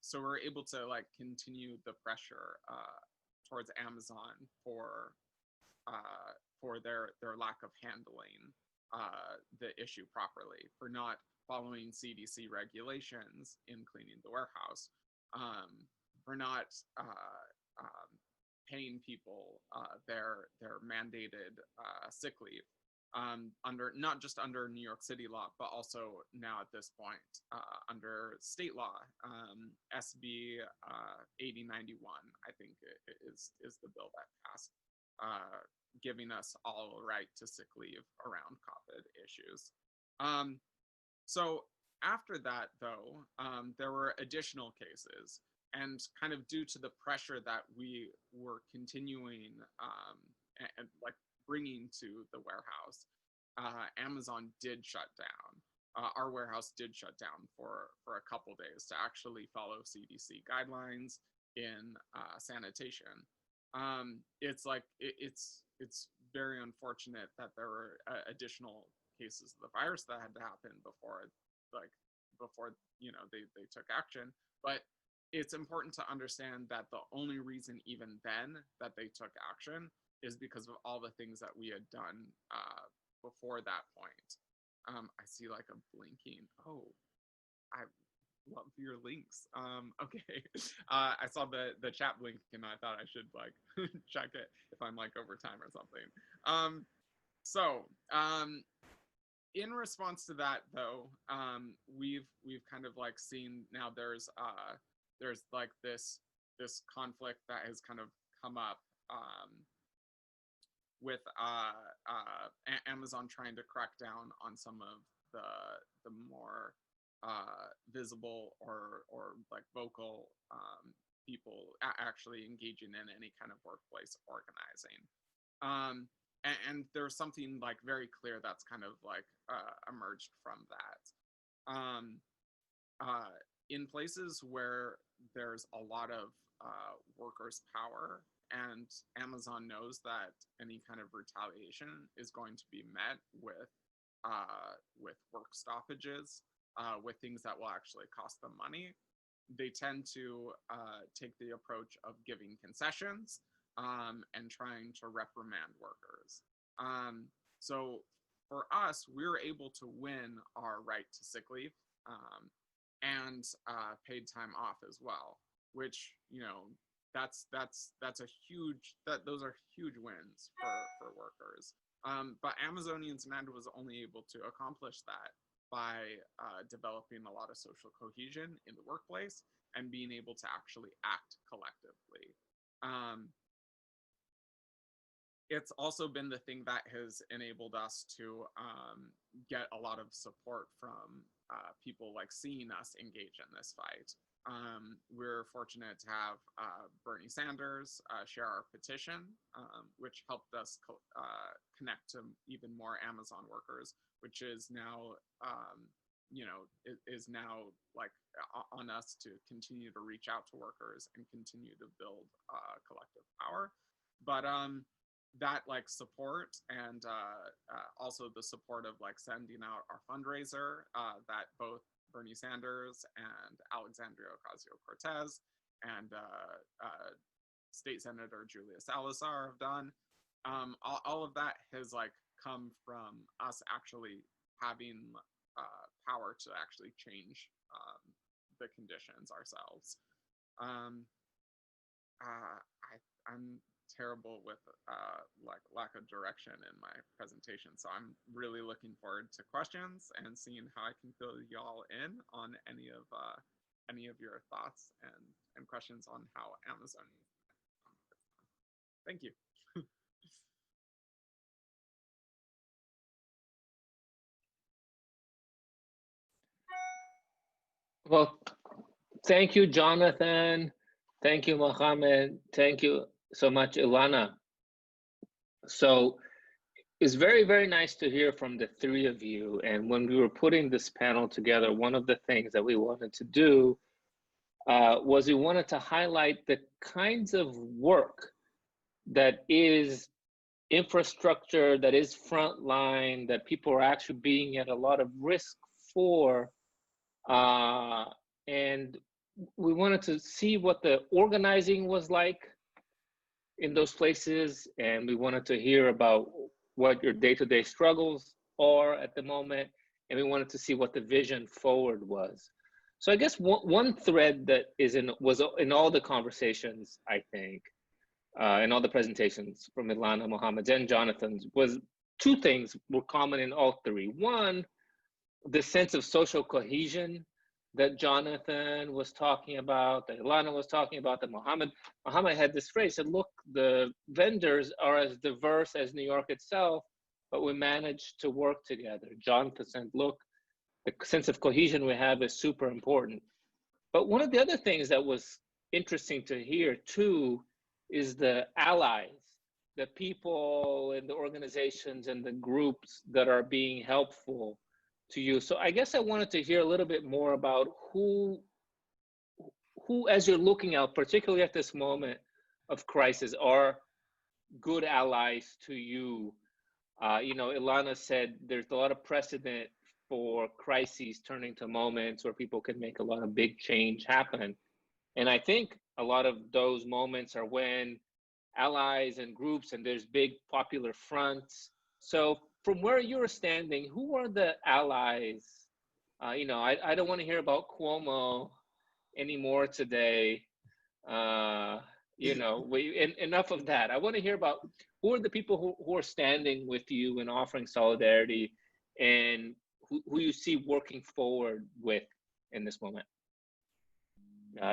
So we're able to continue the pressure towards Amazon for their lack of handling the issue properly, for not following CDC regulations in cleaning the warehouse, for not paying people their mandated sick leave under not just under New York City law, but also now at this point under state law. SB 8091, I think, is the bill that passed, giving us all a right to sick leave around COVID issues. So after that, though, there were additional cases, and kind of due to the pressure that we were continuing and bringing to the warehouse, Amazon did shut down. Our warehouse did shut down for a couple days to actually follow CDC guidelines in sanitation. It's very unfortunate that there were additional cases of the virus that had to happen before they took action. But it's important to understand that the only reason even then that they took action is because of all the things that we had done before that point. I see a blinking. Oh, I love your links. Okay. I saw the chat blink and I thought I should check it if I'm over time or something. In response to that, though, we've kind of seen now there's this conflict that has kind of come up with Amazon trying to crack down on some of the more visible or vocal people actually engaging in any kind of workplace organizing. And there's something very clear that's kind of emerged from that. In places where there's a lot of workers' power, and Amazon knows that any kind of retaliation is going to be met with work stoppages, with things that will actually cost them money, they tend to take the approach of giving concessions and trying to reprimand workers. So for us, we were able to win our right to sick leave and paid time off as well, which those are huge wins for workers. But Amazonian Demand was only able to accomplish that by developing a lot of social cohesion in the workplace and being able to actually act collectively. It's also been the thing that has enabled us to get a lot of support from people seeing us engage in this fight. We're fortunate to have Bernie Sanders share our petition, which helped us connect to even more Amazon workers, which is now, is now on us to continue to reach out to workers and continue to build collective power. But that support and also the support of sending out our fundraiser that both Bernie Sanders and Alexandria Ocasio-Cortez and State Senator Julia Salazar have done. All of that has come from us actually having power to actually change the conditions ourselves. I'm terrible with lack of direction in my presentation, so I'm really looking forward to questions and seeing how I can fill y'all in on any of your thoughts and questions on how Amazon. Thank you. Well, thank you, Jonathan. Thank you, Mohammed. Thank you so much, Ilana. So it's very, very nice to hear from the three of you. And when we were putting this panel together, one of the things that we wanted to do was we wanted to highlight the kinds of work that is infrastructure, that is frontline, that people are actually being at a lot of risk for. And we wanted to see what the organizing was like in those places. And we wanted to hear about what your day-to-day struggles are at the moment. And we wanted to see what the vision forward was. So I guess one thread that was in all the conversations, I think, in all the presentations from Ilana, Mohammed, and Jonathan's, was two things were common in all three. One, the sense of social cohesion that Jonathan was talking about, that Ilana was talking about, that Mohammed had this phrase, said, look, the vendors are as diverse as New York itself, but we managed to work together. Jonathan said, look, the sense of cohesion we have is super important. But one of the other things that was interesting to hear too is the allies, the people and the organizations and the groups that are being helpful to you. So I guess I wanted to hear a little bit more about who as you're looking out, particularly at this moment of crisis, are good allies to you. You know, Ilana said there's a lot of precedent for crises turning to moments where people can make a lot of big change happen. And I think a lot of those moments are when allies and groups, and there's big popular fronts. So from where you're standing, who are the allies? You know, I don't want to hear about Cuomo anymore today. You know, enough of that. I want to hear about who are the people who are standing with you and offering solidarity, and who you see working forward with in this moment.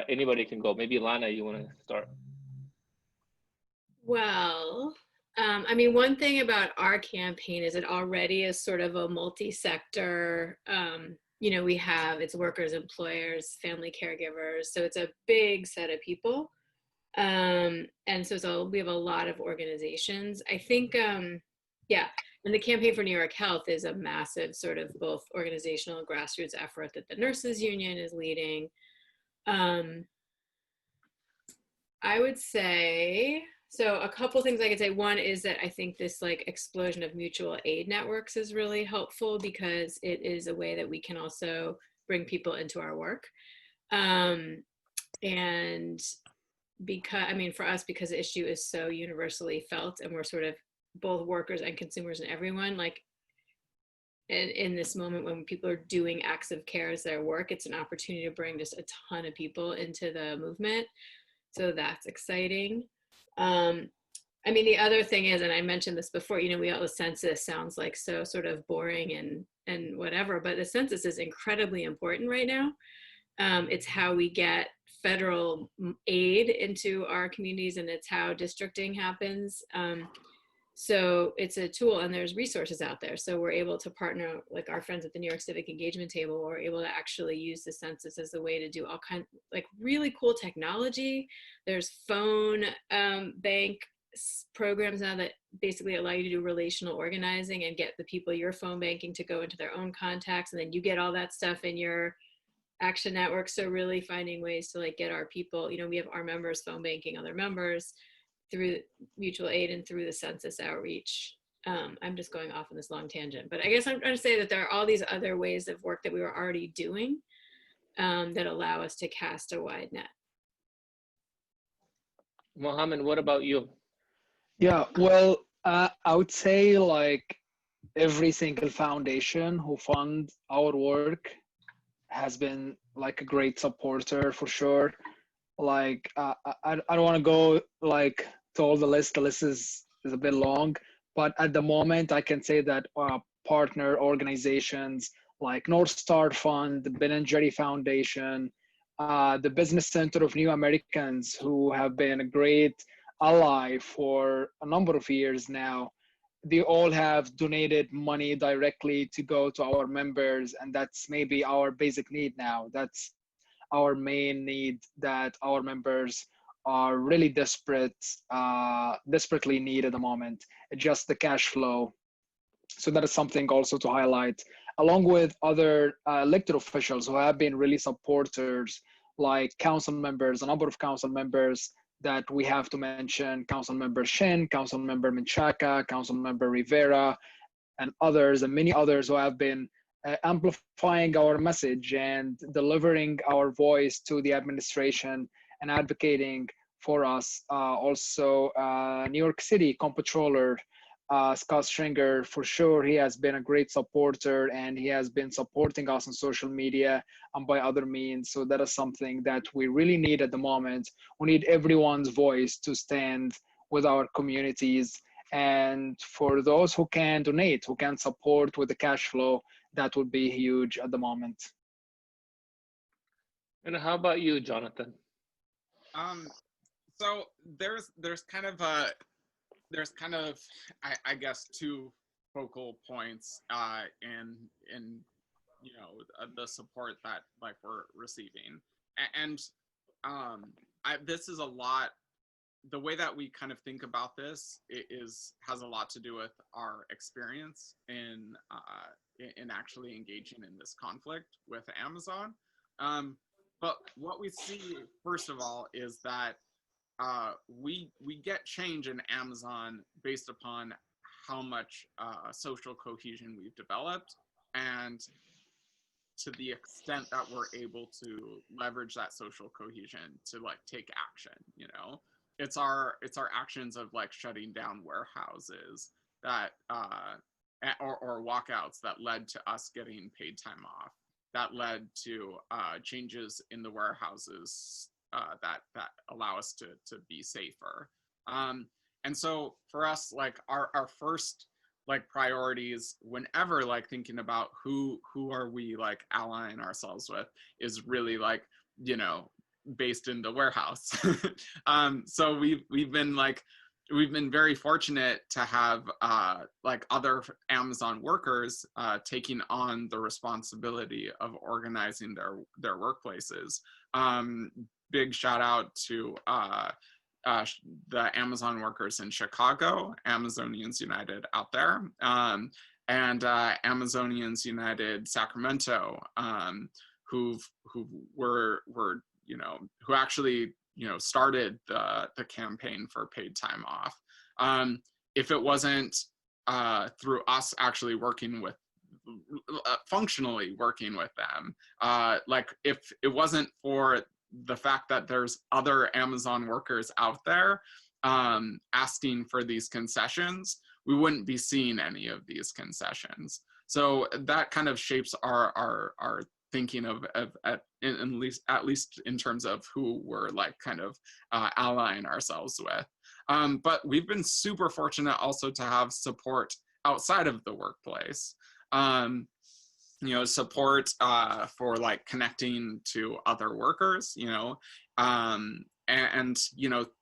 Anybody can go. Maybe Lana, you want to start? Well, I mean, one thing about our campaign is it already is sort of a multi-sector, you know, we have, it's workers, employers, family caregivers. So it's a big set of people. And so we have a lot of organizations. I think, yeah, and the Campaign for New York Health is a massive sort of both organizational and grassroots effort that the nurses union is leading. I would say, so a couple things I could say. One is that I think this like explosion of mutual aid networks is really helpful because it is a way that we can also bring people into our work. And because, I mean, for us, because the issue is so universally felt and we're sort of both workers and consumers and everyone, like in this moment when people are doing acts of care as their work, it's an opportunity to bring just a ton of people into the movement. So that's exciting. I mean, the other thing is, and I mentioned this before, you know, the census sounds like so sort of boring and whatever, but the census is incredibly important right now. It's how we get federal aid into our communities, and it's how districting happens. So it's a tool, and there's resources out there. So we're able to partner, like our friends at the New York Civic Engagement Table, we're able to actually use the census as a way to do all kinds, like really cool technology. There's phone bank programs now that basically allow you to do relational organizing and get the people you're phone banking to go into their own contacts, and then you get all that stuff in your action network. So really finding ways to like get our people, you know, we have our members phone banking other members through mutual aid and through the census outreach. I'm just going off on this long tangent, but I guess I'm trying to say that there are all these other ways of work that we were already doing that allow us to cast a wide net. Mohammed, what about you? Yeah, well, I would say like every single foundation who fund our work has been like a great supporter for sure. Like I don't want to go like to all the list. The list is a bit long, but at the moment I can say that partner organizations like North Star Fund, the Ben and Jerry Foundation, the Business Center of New Americans, who have been a great ally for a number of years now. They all have donated money directly to go to our members, and that's maybe our basic need now. That's our main need that our members are really desperately need at the moment, just the cash flow. So that is something also to highlight, along with other elected officials who have been really supporters, like council members, a number of council members that we have to mention: Council Member Shin, Council Member Menchaca, Council Member Rivera, and others, and many others who have been amplifying our message and delivering our voice to the administration and advocating for us. Also, New York City Comptroller Scott Stringer, for sure, he has been a great supporter, and he has been supporting us on social media and by other means. So that is something that we really need at the moment. We need everyone's voice to stand with our communities. And for those who can donate, who can support with the cash flow, that would be huge at the moment. And how about you, Jonathan? So there's kind of I guess two focal points in the support that like we're receiving, and this is a lot. The way that we kind of think about this has a lot to do with our experience in actually engaging in this conflict with Amazon. But what we see, first of all, is that we get change in Amazon based upon how much social cohesion we've developed, and to the extent that we're able to leverage that social cohesion to like take action. It's our actions of like shutting down warehouses that or walkouts that led to us getting paid time off, that led to changes in the warehouses that allow us to be safer. And so for us, like our first like priorities whenever like thinking about who are we like allying ourselves with is really like, based in the warehouse. So we've been very fortunate to have like other Amazon workers taking on the responsibility of organizing their workplaces. Big shout out to the Amazon workers in Chicago, Amazonians United out there, and Amazonians United Sacramento, who actually started the campaign for paid time off. If it wasn't through us actually working with functionally working with them, like if it wasn't for the fact that there's other Amazon workers out there asking for these concessions, we wouldn't be seeing any of these concessions. So that kind of shapes our thinking of at least in terms of who we're like kind of allying ourselves with. But we've been super fortunate also to have support outside of the workplace. Support for like connecting to other workers, and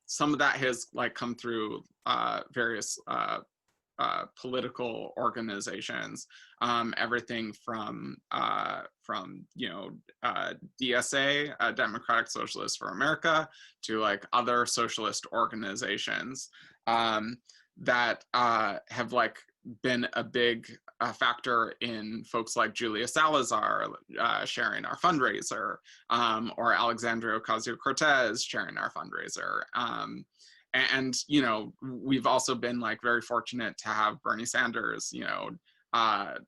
some of that has like come through various political organizations, everything from DSA, Democratic Socialists for America, to like other socialist organizations that have like been a big factor in folks like Julia Salazar sharing our fundraiser, or Alexandria Ocasio-Cortez sharing our fundraiser. And we've also been like very fortunate to have Bernie Sanders,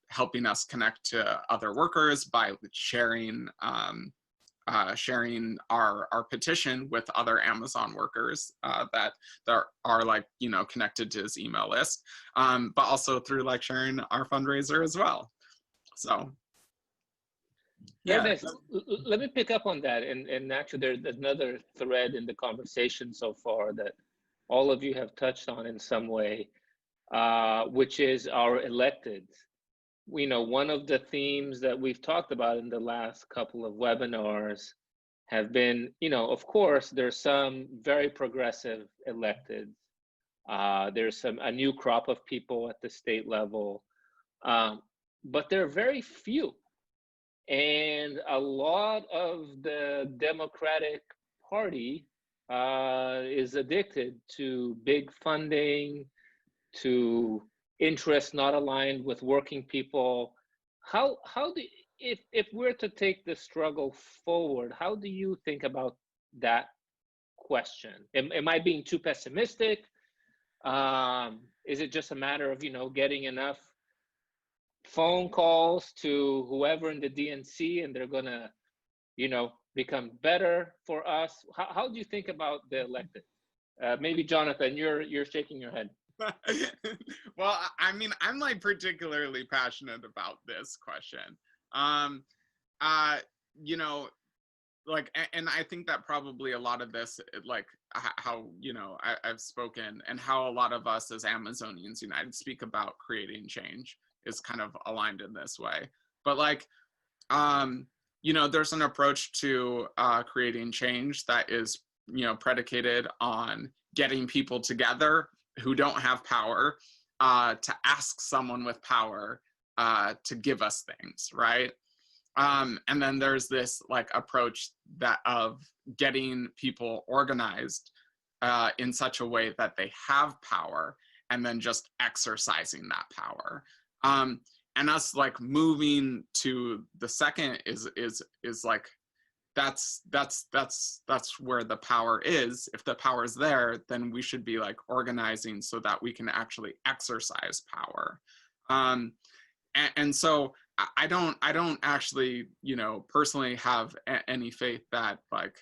helping us connect to other workers by sharing our petition with other Amazon workers that are like connected to his email list, but also through like sharing our fundraiser as well. So yeah, nice. Let me pick up on that, and actually there's another thread in the conversation so far that all of you have touched on in some way, which is our electeds. One of the themes that we've talked about in the last couple of webinars have been, of course, there's some very progressive elected. There's a new crop of people at the state level, but there are very few. And a lot of the Democratic Party is addicted to big funding, to interests not aligned with working people. If we're to take the struggle forward, how do you think about that question? Am I being too pessimistic? Is it just a matter of, getting enough phone calls to whoever in the DNC and they're gonna, become better for us? How do you think about the elected? Maybe Jonathan, you're shaking your head. Well, I mean, I'm like particularly passionate about this question. Like, and I think that probably a lot of this, like how, I've spoken and how a lot of us as Amazonians United speak about creating change is kind of aligned in this way. But like, there's an approach to creating change that is, predicated on getting people together who don't have power to ask someone with power to give us things, right? And then there's this like approach that of getting people organized in such a way that they have power and then just exercising that power. And us like moving to the second is like, that's where the power is. If the power is there, then we should be like organizing so that we can actually exercise power. And so I don't actually, personally have any faith that like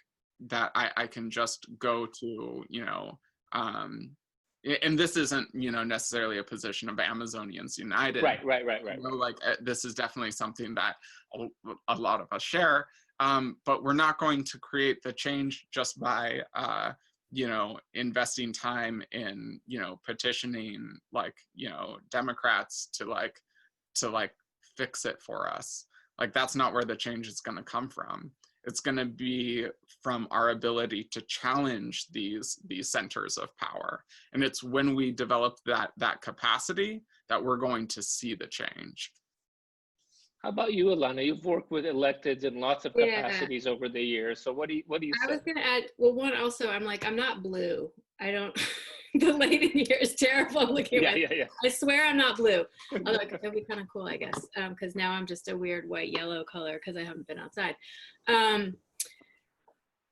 that I can just go to, and this isn't, necessarily a position of Amazonians United. Right. Like this is definitely something that a lot of us share. But we're not going to create the change just by, investing time in, petitioning like, Democrats to fix it for us. Like, that's not where the change is going to come from. It's going to be from our ability to challenge these centers of power. And it's when we develop that capacity that we're going to see the change. How about you, Alana? You've worked with electeds in lots of capacities over the years. So what do you say? I was going to add, well, one, also, I'm not blue. I don't, the light in here is terrible. I'm looking at yeah. I swear I'm not blue. Although it'd be kind of cool, I guess, because now I'm just a weird white yellow color because I haven't been outside.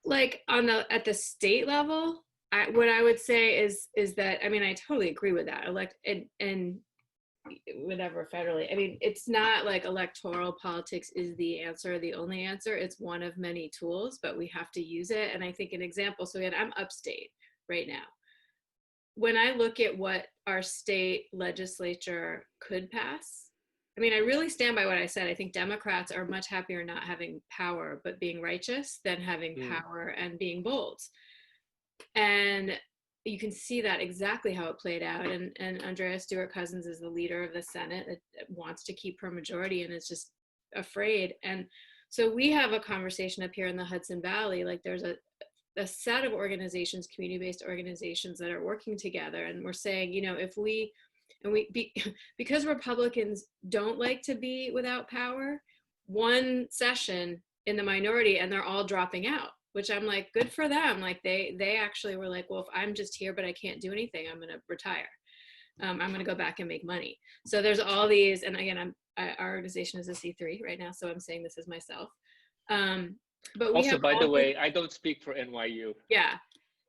Like at the state level, what I would say is that, I mean, I totally agree with that. And whatever federally. I mean, it's not like electoral politics is the answer, the only answer. It's one of many tools, but we have to use it. And I think an example, so again, I'm upstate right now. When I look at what our state legislature could pass, I mean, I really stand by what I said. I think Democrats are much happier not having power, but being righteous than having power and being bold. And you can see that exactly how it played out. And Andrea Stewart-Cousins is the leader of the Senate that wants to keep her majority and is just afraid. And so we have a conversation up here in the Hudson Valley. Like, there's a set of organizations, community-based organizations that are working together. And we're saying, because Republicans don't like to be without power, one session in the minority and they're all dropping out, which I'm like, good for them. Like they actually were like, well, if I'm just here, but I can't do anything, I'm going to retire. I'm going to go back and make money. So there's all these, and again, our organization is a C3 right now. So I'm saying this is myself. But we also, have by the way, I don't speak for NYU. Yeah.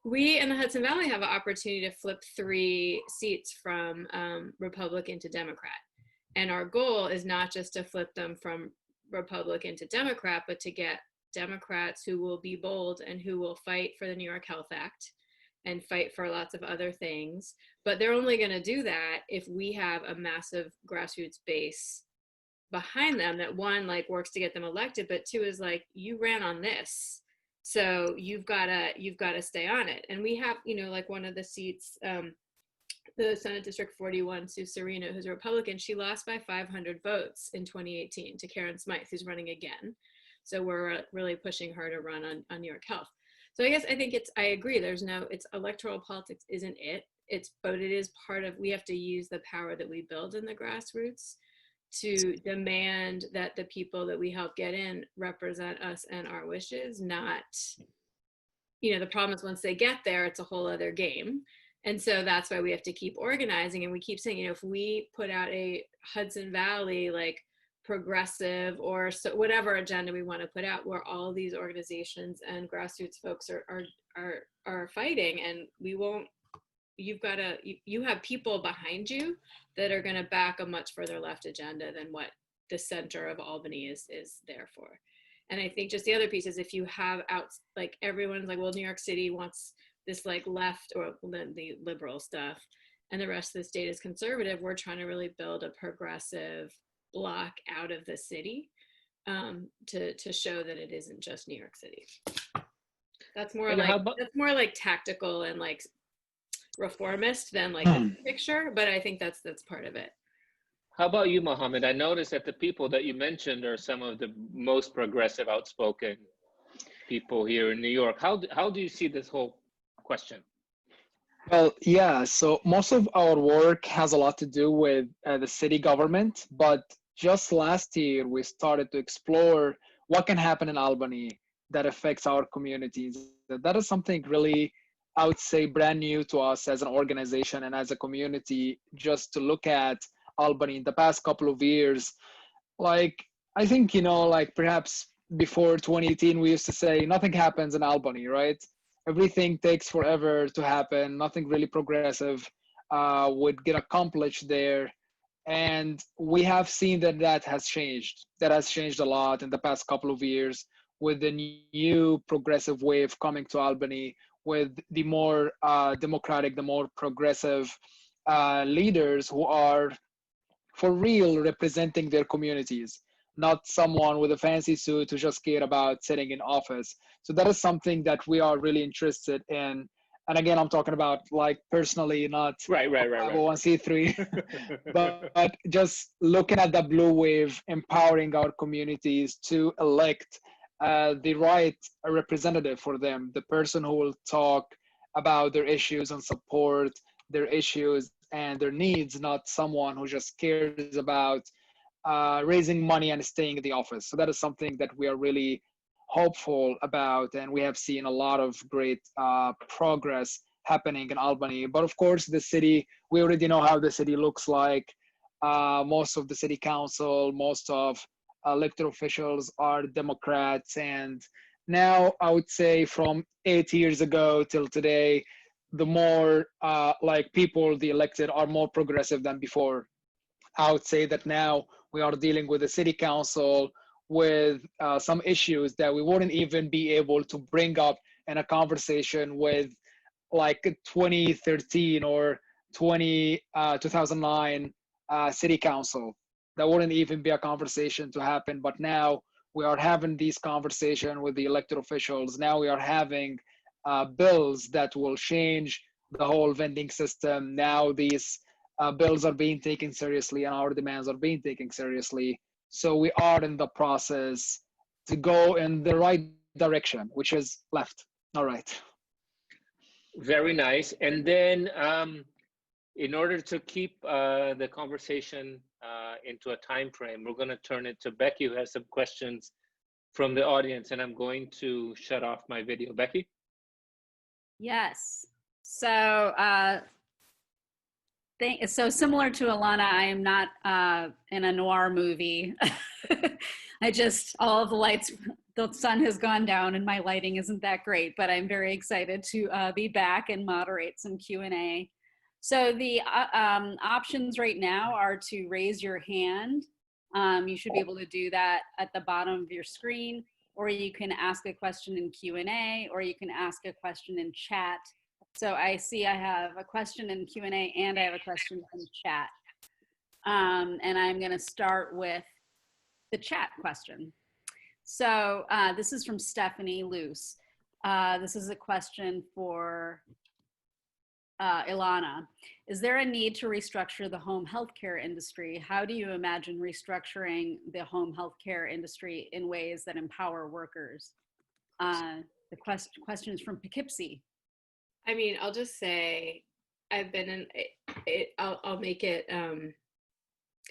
We in the Hudson Valley have an opportunity to flip 3 seats from Republican to Democrat. And our goal is not just to flip them from Republican to Democrat, but to get Democrats who will be bold and who will fight for the New York Health Act and fight for lots of other things. But they're only going to do that if we have a massive grassroots base behind them that, one, like works to get them elected, but 2 is like, you ran on this, so you've got to stay on it. And we have, like one of the seats, the Senate District 41, Sue Serino, who's a Republican, she lost by 500 votes in 2018 to Karen Smythe, who's running again. So we're really pushing her to run on New York Health. So I think I agree. It's electoral politics isn't it. But it is part of, we have to use the power that we build in the grassroots to demand that the people that we help get in represent us and our wishes, not, the problem is once they get there, it's a whole other game. And so that's why we have to keep organizing. And we keep saying, if we put out a Hudson Valley, like progressive or so whatever agenda we want to put out, where all these organizations and grassroots folks are fighting, and we won't, you have people behind you that are going to back a much further left agenda than what the center of Albany is there for. And I think just the other piece is, if you have like everyone's like, well, New York City wants this like left or the liberal stuff, and the rest of the state is conservative, we're trying to really build a progressive block out of the city to show that it isn't just New York City. That's more like tactical and like reformist than like the picture, but I think that's part of it. How about you, Mohammed? I noticed that the people that you mentioned are some of the most progressive, outspoken people here in New York. How do you see this whole question? Well, yeah, so most of our work has a lot to do with the city government, but just last year we started to explore what can happen in Albany that affects our communities. That is something really, I would say, brand new to us as an organization and as a community, just to look at Albany in the past couple of years. Like, I think, like perhaps before 2018, we used to say nothing happens in Albany, right? Everything takes forever to happen. Nothing really progressive would get accomplished there. And we have seen that has changed. That has changed a lot in the past couple of years, with the new progressive wave coming to Albany, with the more democratic, the more progressive leaders who are for real representing their communities, not someone with a fancy suit who just care about sitting in office. So that is something that we are really interested in. And again, I'm talking about like personally, not right. 501c3, but just looking at the blue wave, empowering our communities to elect the right representative for them, the person who will talk about their issues and support their issues and their needs, not someone who just cares about raising money and staying in the office. So that is something that we are really hopeful about, and we have seen a lot of great progress happening in Albany. But of course, the city, we already know how the city looks like. Most of the city council, most of elected officials are Democrats, and now I would say from 8 years ago till today, the more like people the elected are more progressive than before. I would say that now we are dealing with a city council with some issues that we wouldn't even be able to bring up in a conversation with like 2013 or 2009 city council. That wouldn't even be a conversation to happen. But now we are having these conversations with the elected officials. Now we are having bills that will change the whole vending system. Now these bills are being taken seriously and our demands are being taken seriously. So we are in the process to go in the right direction, which is left. All right. Very nice. And then in order to keep the conversation into a time frame, we're going to turn it to Becky, who has some questions from the audience, and I'm going to shut off my video. Becky? Yes. So so similar to Alana, I am not in a noir movie. All of the lights, the sun has gone down and my lighting isn't that great, but I'm very excited to be back and moderate some Q&A. So the options right now are to raise your hand. You should be able to do that at the bottom of your screen, or you can ask a question in Q&A, or you can ask a question in chat. So I see I have a question in Q&A and I have a question in chat. And I'm going to start with the chat question. So this is from Stephanie Luce. This is a question for Ilana, is there a need to restructure the home healthcare industry? How do you imagine restructuring the home healthcare industry in ways that empower workers? The question is from Poughkeepsie. I mean, I'll just say I've been in it. I'll make it.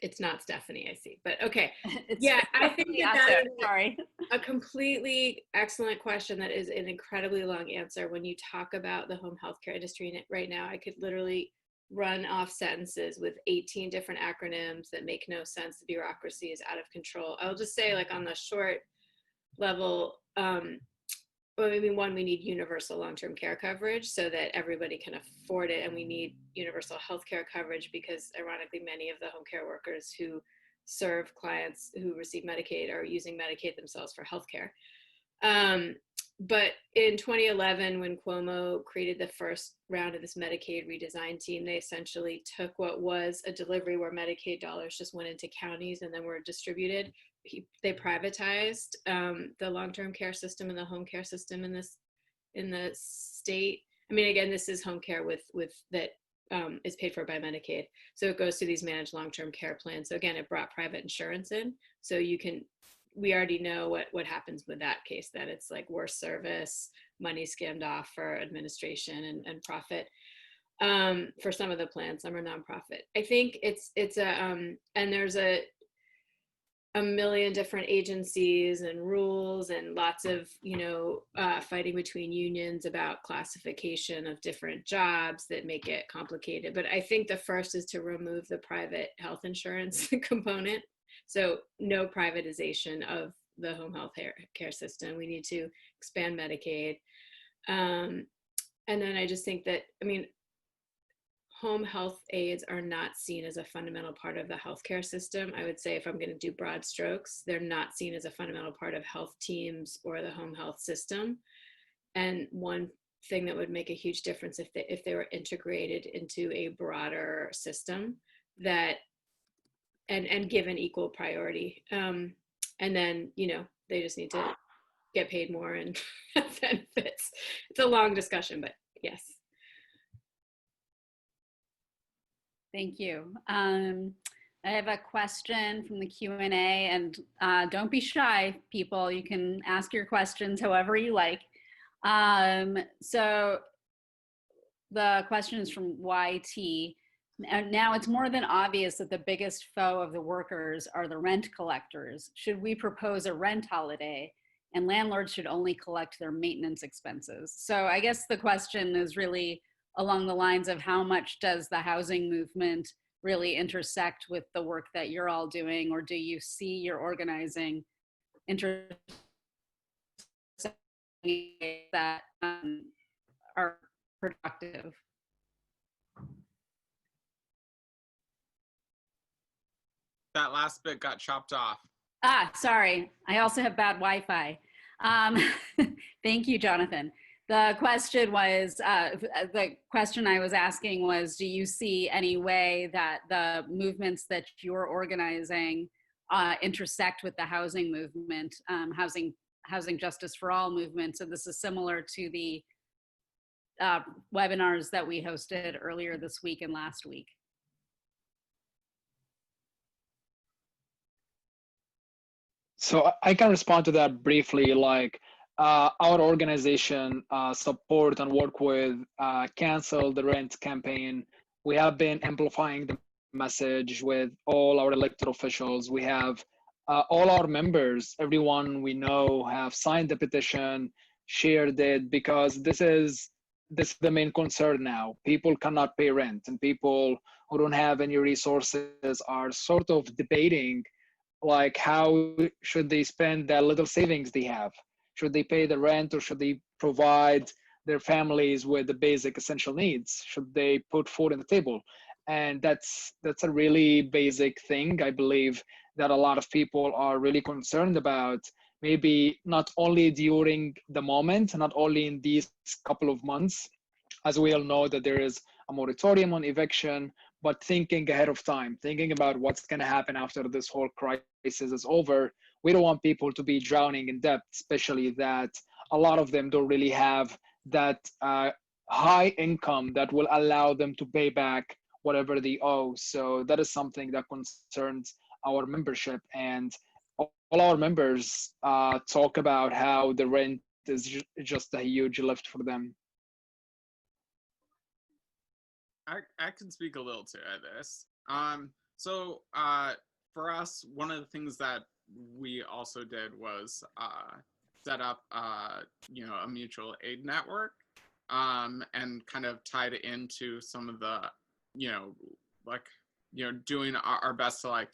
It's not Stephanie, I see, but okay. Yeah, I think that is sorry. a completely excellent question that is an incredibly long answer. When you talk about the home healthcare industry right now, I could literally run off sentences with 18 different acronyms that make no sense. The bureaucracy is out of control. I'll just say, like, on the short level, well, I mean, one, we need universal long-term care coverage so that everybody can afford it. And we need universal healthcare coverage because, ironically, many of the home care workers who serve clients who receive Medicaid are using Medicaid themselves for healthcare. But in 2011, when Cuomo created the first round of this Medicaid redesign team, they essentially took what was a delivery where Medicaid dollars just went into counties and then were distributed. They privatized the long-term care system and the home care system in the state. I mean, again, this is home care with that is paid for by Medicaid. So it goes to these managed long-term care plans. So again, it brought private insurance in. So we already know what happens with that case, that it's like worse service, money skimmed off for administration and profit for some of the plans. Some are nonprofit. I think it's and there's a million different agencies and rules and lots of, fighting between unions about classification of different jobs that make it complicated. But I think the first is to remove the private health insurance component. So no privatization of the home health care system. We need to expand Medicaid. And then I just think that, I mean, home health aides are not seen as a fundamental part of the healthcare system. I would say, if I'm going to do broad strokes, they're not seen as a fundamental part of health teams or the home health system. And one thing that would make a huge difference if they were integrated into a broader system that and given equal priority. And then, they just need to get paid more and benefits. It's a long discussion, but yes. Thank you. I have a question from the Q&A, and don't be shy, people. You can ask your questions however you like. So the question is from YT. Now it's more than obvious that the biggest foe of the workers are the rent collectors. Should we propose a rent holiday, and landlords should only collect their maintenance expenses? So I guess the question is really along the lines of, how much does the housing movement really intersect with the work that you're all doing, or do you see your organizing intersecting that are productive? That last bit got chopped off. Sorry. I also have bad Wi-Fi. Thank you, Jonathan. The question was, the question I was asking was, do you see any way that the movements that you're organizing intersect with the housing movement, housing justice for all movement? So this is similar to the webinars that we hosted earlier this week and last week. So I can respond to that briefly. Like, our organization support and work with Cancel the Rent campaign. We have been amplifying the message with all our elected officials. We have all our members, everyone we know, have signed the petition, shared it, because this is the main concern now. People cannot pay rent, and people who don't have any resources are sort of debating, like, how should they spend that little savings they have? Should they pay the rent, or should they provide their families with the basic essential needs? Should they put food on the table? And that's a really basic thing, I believe, that a lot of people are really concerned about, maybe not only during the moment, not only in these couple of months, as we all know that there is a moratorium on eviction, but thinking ahead of time, thinking about what's going to happen after this whole crisis is over. We don't want people to be drowning in debt, especially that a lot of them don't really have that high income that will allow them to pay back whatever they owe. So that is something that concerns our membership, and all our members talk about how the rent is just a huge lift for them. I can speak a little to this. So for us, one of the things that we also did was set up, a mutual aid network, and kind of tied it into some of the, doing our best to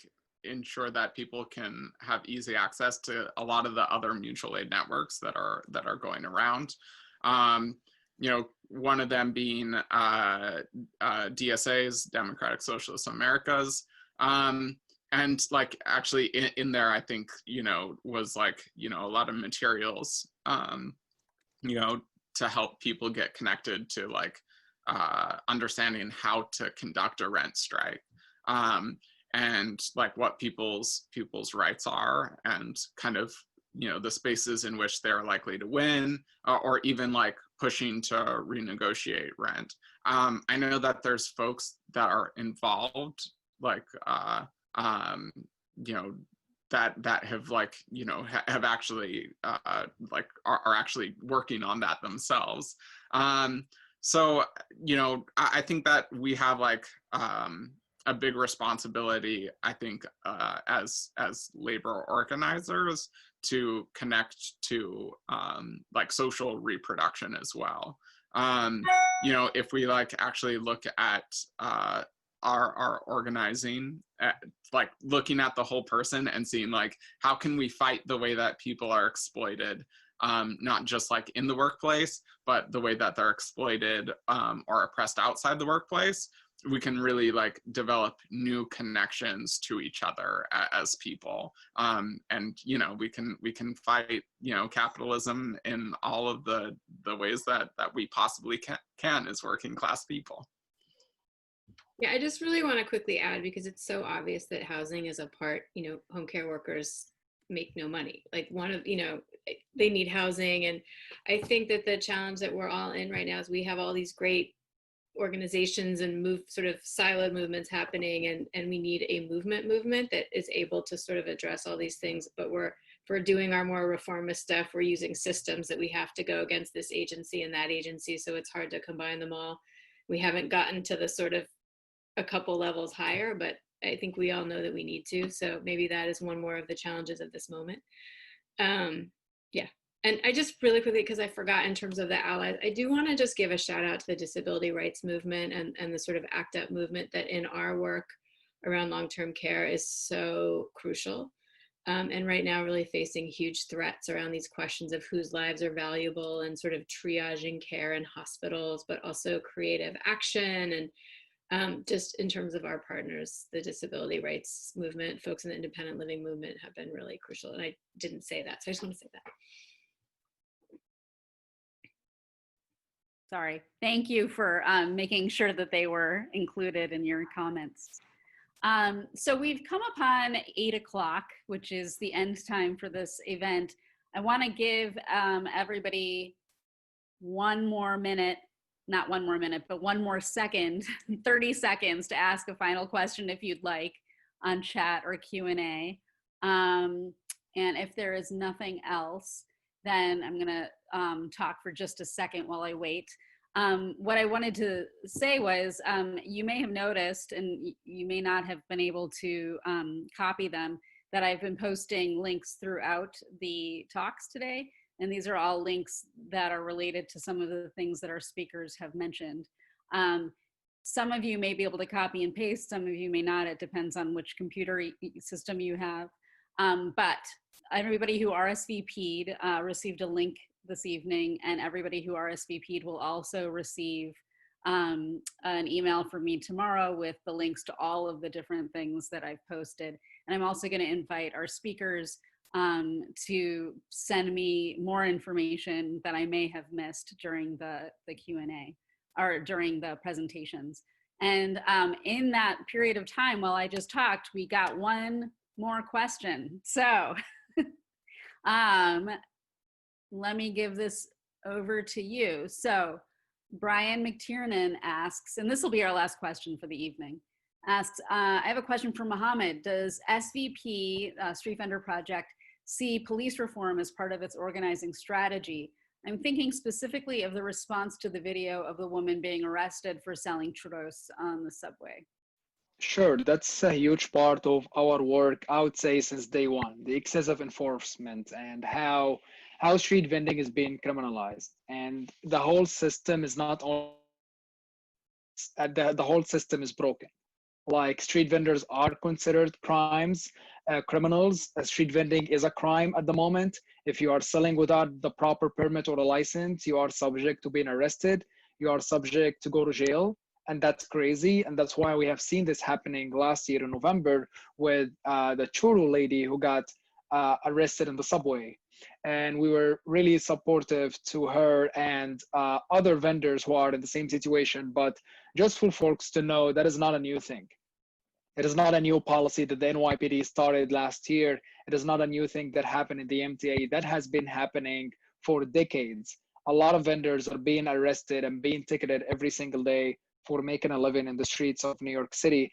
ensure that people can have easy access to a lot of the other mutual aid networks that are going around. One of them being DSA's, Democratic Socialist Americas. And actually in there, I think, was a lot of materials, to help people get connected to understanding how to conduct a rent strike. And what people's rights are, and kind of, the spaces in which they're likely to win, or even pushing to renegotiate rent. I know that there's folks that are involved, that have have actually are actually working on that themselves. So I think that we have a big responsibility, I think, as labor organizers, to connect to social reproduction as well. If we actually look at our organizing, looking at the whole person and seeing how can we fight the way that people are exploited, not just in the workplace, but the way that they're exploited or oppressed outside the workplace, we can really develop new connections to each other as people. And we can fight capitalism in all of the ways that we possibly can as working class people. Yeah, I just really want to quickly add, because it's so obvious that housing is a part, home care workers make no money. They need housing. And I think that the challenge that we're all in right now is we have all these great organizations and sort of siloed movements happening, and we need a movement that is able to sort of address all these things. But for doing our more reformist stuff, we're using systems that we have to go against this agency and that agency, so it's hard to combine them all. We haven't gotten to the sort of a couple levels higher, but I think we all know that we need to. So maybe that is one more of the challenges of this moment. Yeah. And I just really quickly, because I forgot in terms of the allies, I do want to just give a shout out to the disability rights movement and the sort of ACT UP movement that in our work around long-term care is so crucial. And right now really facing huge threats around these questions of whose lives are valuable, and sort of triaging care in hospitals, but also creative action. And just in terms of our partners, the disability rights movement, folks in the independent living movement have been really crucial. And I didn't say that, so I just want to say that. Sorry. Thank you for making sure that they were included in your comments. So we've come upon 8 o'clock, which is the end time for this event. I want to give everybody one more minute, not one more minute, but one more second, 30 seconds to ask a final question if you'd like on chat or Q&A. And if there is nothing else, then I'm gonna talk for just a second while I wait. What I wanted to say was, you may have noticed, and you may not have been able to copy them, that I've been posting links throughout the talks today. And these are all links that are related to some of the things that our speakers have mentioned. Some of you may be able to copy and paste, some of you may not. It depends on which computer system you have. But everybody who RSVP'd received a link this evening, and everybody who RSVP'd will also receive an email from me tomorrow with the links to all of the different things that I've posted. And I'm also going to invite our speakers to send me more information that I may have missed during the Q&A or during the presentations. And in that period of time while I just talked, we got one more question. So let me give this over to you. So Brian McTiernan asks, and this will be our last question for the evening, asks, I have a question for Mohammed. Does SVP, Street Vendor Project, see police reform as part of its organizing strategy? I'm thinking specifically of the response to the video of the woman being arrested for selling churros on the subway. Sure, that's a huge part of our work, I would say, since day one, the excessive enforcement and how street vending is being criminalized. And the whole system is not only, the whole system is broken. Like street vendors are considered crimes, criminals. Street vending is a crime at the moment. If you are selling without the proper permit or a license, you are subject to being arrested. You are subject to go to jail. And that's crazy. And that's why we have seen this happening last year in November with the churro lady who got arrested in the subway. And we were really supportive to her and other vendors who are in the same situation. But just for folks to know, that is not a new thing. It is not a new policy that the NYPD started last year. It is not a new thing that happened in the MTA. That has been happening for decades. A lot of vendors are being arrested and being ticketed every single day for making a living in the streets of New York City.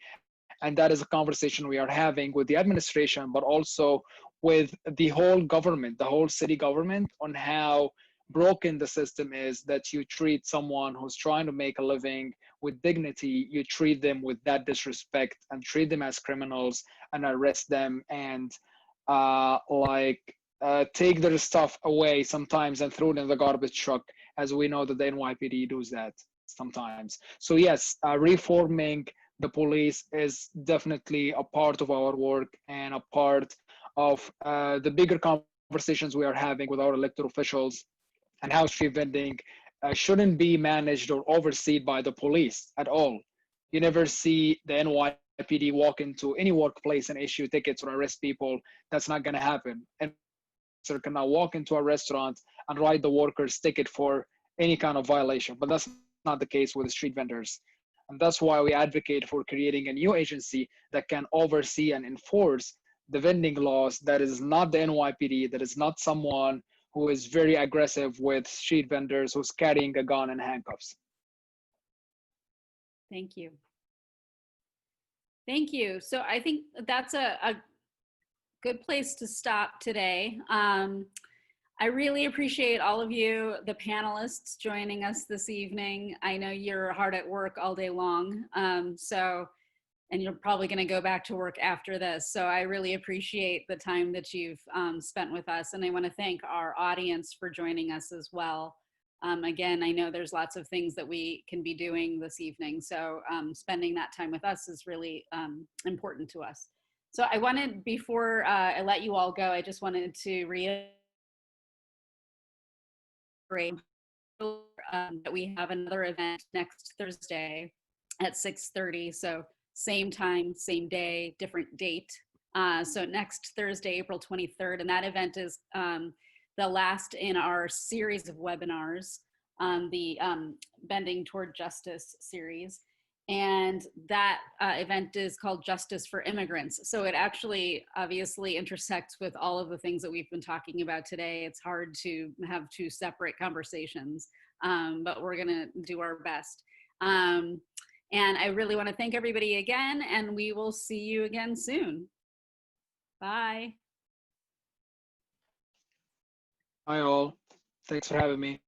And that is a conversation we are having with the administration, but also with the whole government, the whole city government, on how broken the system is, that you treat someone who's trying to make a living with dignity, you treat them with that disrespect and treat them as criminals and arrest them and take their stuff away sometimes and throw it in the garbage truck, as we know that the NYPD does that sometimes. So yes, reforming the police is definitely a part of our work and a part of the bigger conversations we are having with our elected officials, and how street vending shouldn't be managed or overseen by the police at all. You never see the NYPD walk into any workplace and issue tickets or arrest people. That's not going to happen. And officer cannot walk into a restaurant and write the worker's ticket for any kind of violation. But that's not the case with the street vendors. And that's why we advocate for creating a new agency that can oversee and enforce the vending laws. That is not the NYPD, that is not someone who is very aggressive with street vendors, who's carrying a gun and handcuffs. Thank you. Thank you. So I think that's a good place to stop today. I really appreciate all of you, the panelists, joining us this evening. I know you're hard at work all day long, and you're probably going to go back to work after this. So I really appreciate the time that you've spent with us. And I want to thank our audience for joining us as well. Again, I know there's lots of things that we can be doing this evening. So spending that time with us is really important to us. So I wanted, before I let you all go, I just wanted to reiterate that we have another event next Thursday at 6:30. So same time, same day, different date. So next Thursday, April 23rd, and that event is the last in our series of webinars, the Bending Toward Justice series. And that event is called Justice for Immigrants. So it actually obviously intersects with all of the things that we've been talking about today. It's hard to have two separate conversations, but we're gonna do our best. And I really wanna thank everybody again, and we will see you again soon. Bye. Hi all, thanks for having me.